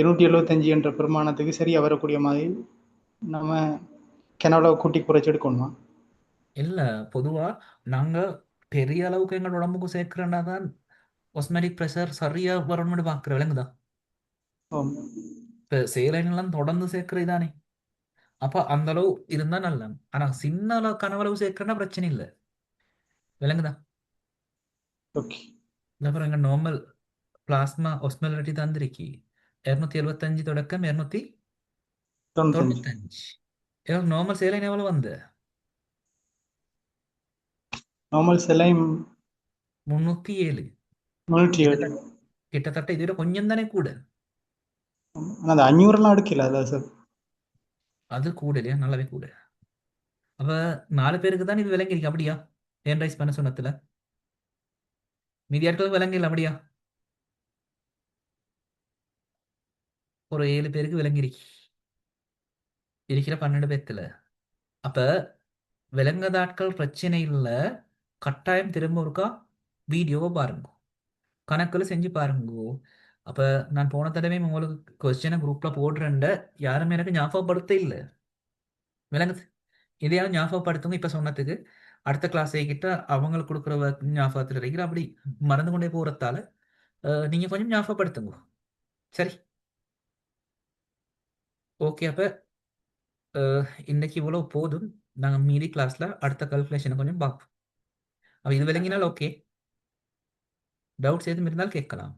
275 என்ற பிரமாணத்துக்கு சரியாக வரக்கூடிய மாதிரி நம்ம கெனோட கூட்டி குறைச்சி எடுக்கணுமா? இல்லை, பொதுவாக நாங்கள் பெரிய அளவுக்கு எங்களோட உடம்புக்கு சேர்க்கிறோன்னா தான் ஒஸ்மெட்டிக் ப்ரெஷர் சரியாக வரணும்னு பார்க்குற. விலங்குதா? இப்போ சேலைன்லாம் தொடர்ந்து சேர்க்கிறது தானே. அப்போ அந்த அளவு இருந்தால் நல்ல. ஆனால் சின்ன அளவு கனவளவு சேர்க்கிறனா பிரச்சனை இல்லை. விலங்குதா? ஓகே. அப்புறம் எங்கள் நார்மல் பிளாஸ்மா ஒஸ்மோலாரிட்டி தந்திருக்கி 275 தொடக்கம் 295. நார்மல் சேலைன் எவ்வளோ வந்து? Normal saline 307. 307. கிட்டத்தட்ட இதோட கொஞ்சம் தானே கூட. ஆனால் அது 500 எடுக்கல அதான் சார். அது கூட இல்லையா? நல்லாவே கூட. அப்ப 4 பேருக்கு தான் இது விளங்கிருக்கு. அப்படியா? ஹேண்ட் ரைஸ் பண்ண சொன்னதுல மீதி ஆட்களுக்கு விளங்கல. அப்படியா? ஒரு 7 பேருக்கு விளங்கிருக்கு இருக்கிற 12 பேத்துல. அப்ப விளங்காத ஆட்கள் பிரச்சனை இல்லை. கட்டாயம் திரும்ப ஒருக்கா வீடியோவை பாருங்க, கணக்கில் செஞ்சு பாருங்க. அப்ப நான் போன தடவை உங்களுக்கு கொஸ்டினை குரூப்ல போடுறேன், யாருமே எனக்கு ஞாபகப்படுத்த இல்லை. விளங்குது? இதையாவது ஞாபகப்படுத்துங்க. இப்ப சொன்னதுக்கு அடுத்த கிளாஸ் கிட்ட அவங்களுக்கு கொடுக்குற ஞாபகத்தில் இருக்கிற. அப்படி மறந்து கொண்டே போறதால நீங்க கொஞ்சம் ஞாபகப்படுத்துங்க. சரி, ஓகே. அப்ப இன்னைக்கு இவ்வளவு போதும். நாங்கள் மீதி கிளாஸ்ல அடுத்த கால்குலேஷனை கொஞ்சம் பார்ப்போம். அப்ப இது விளங்கினால் ஓகே. டவுட்ஸ் எதுவும் இருந்தால் கேட்கலாம்.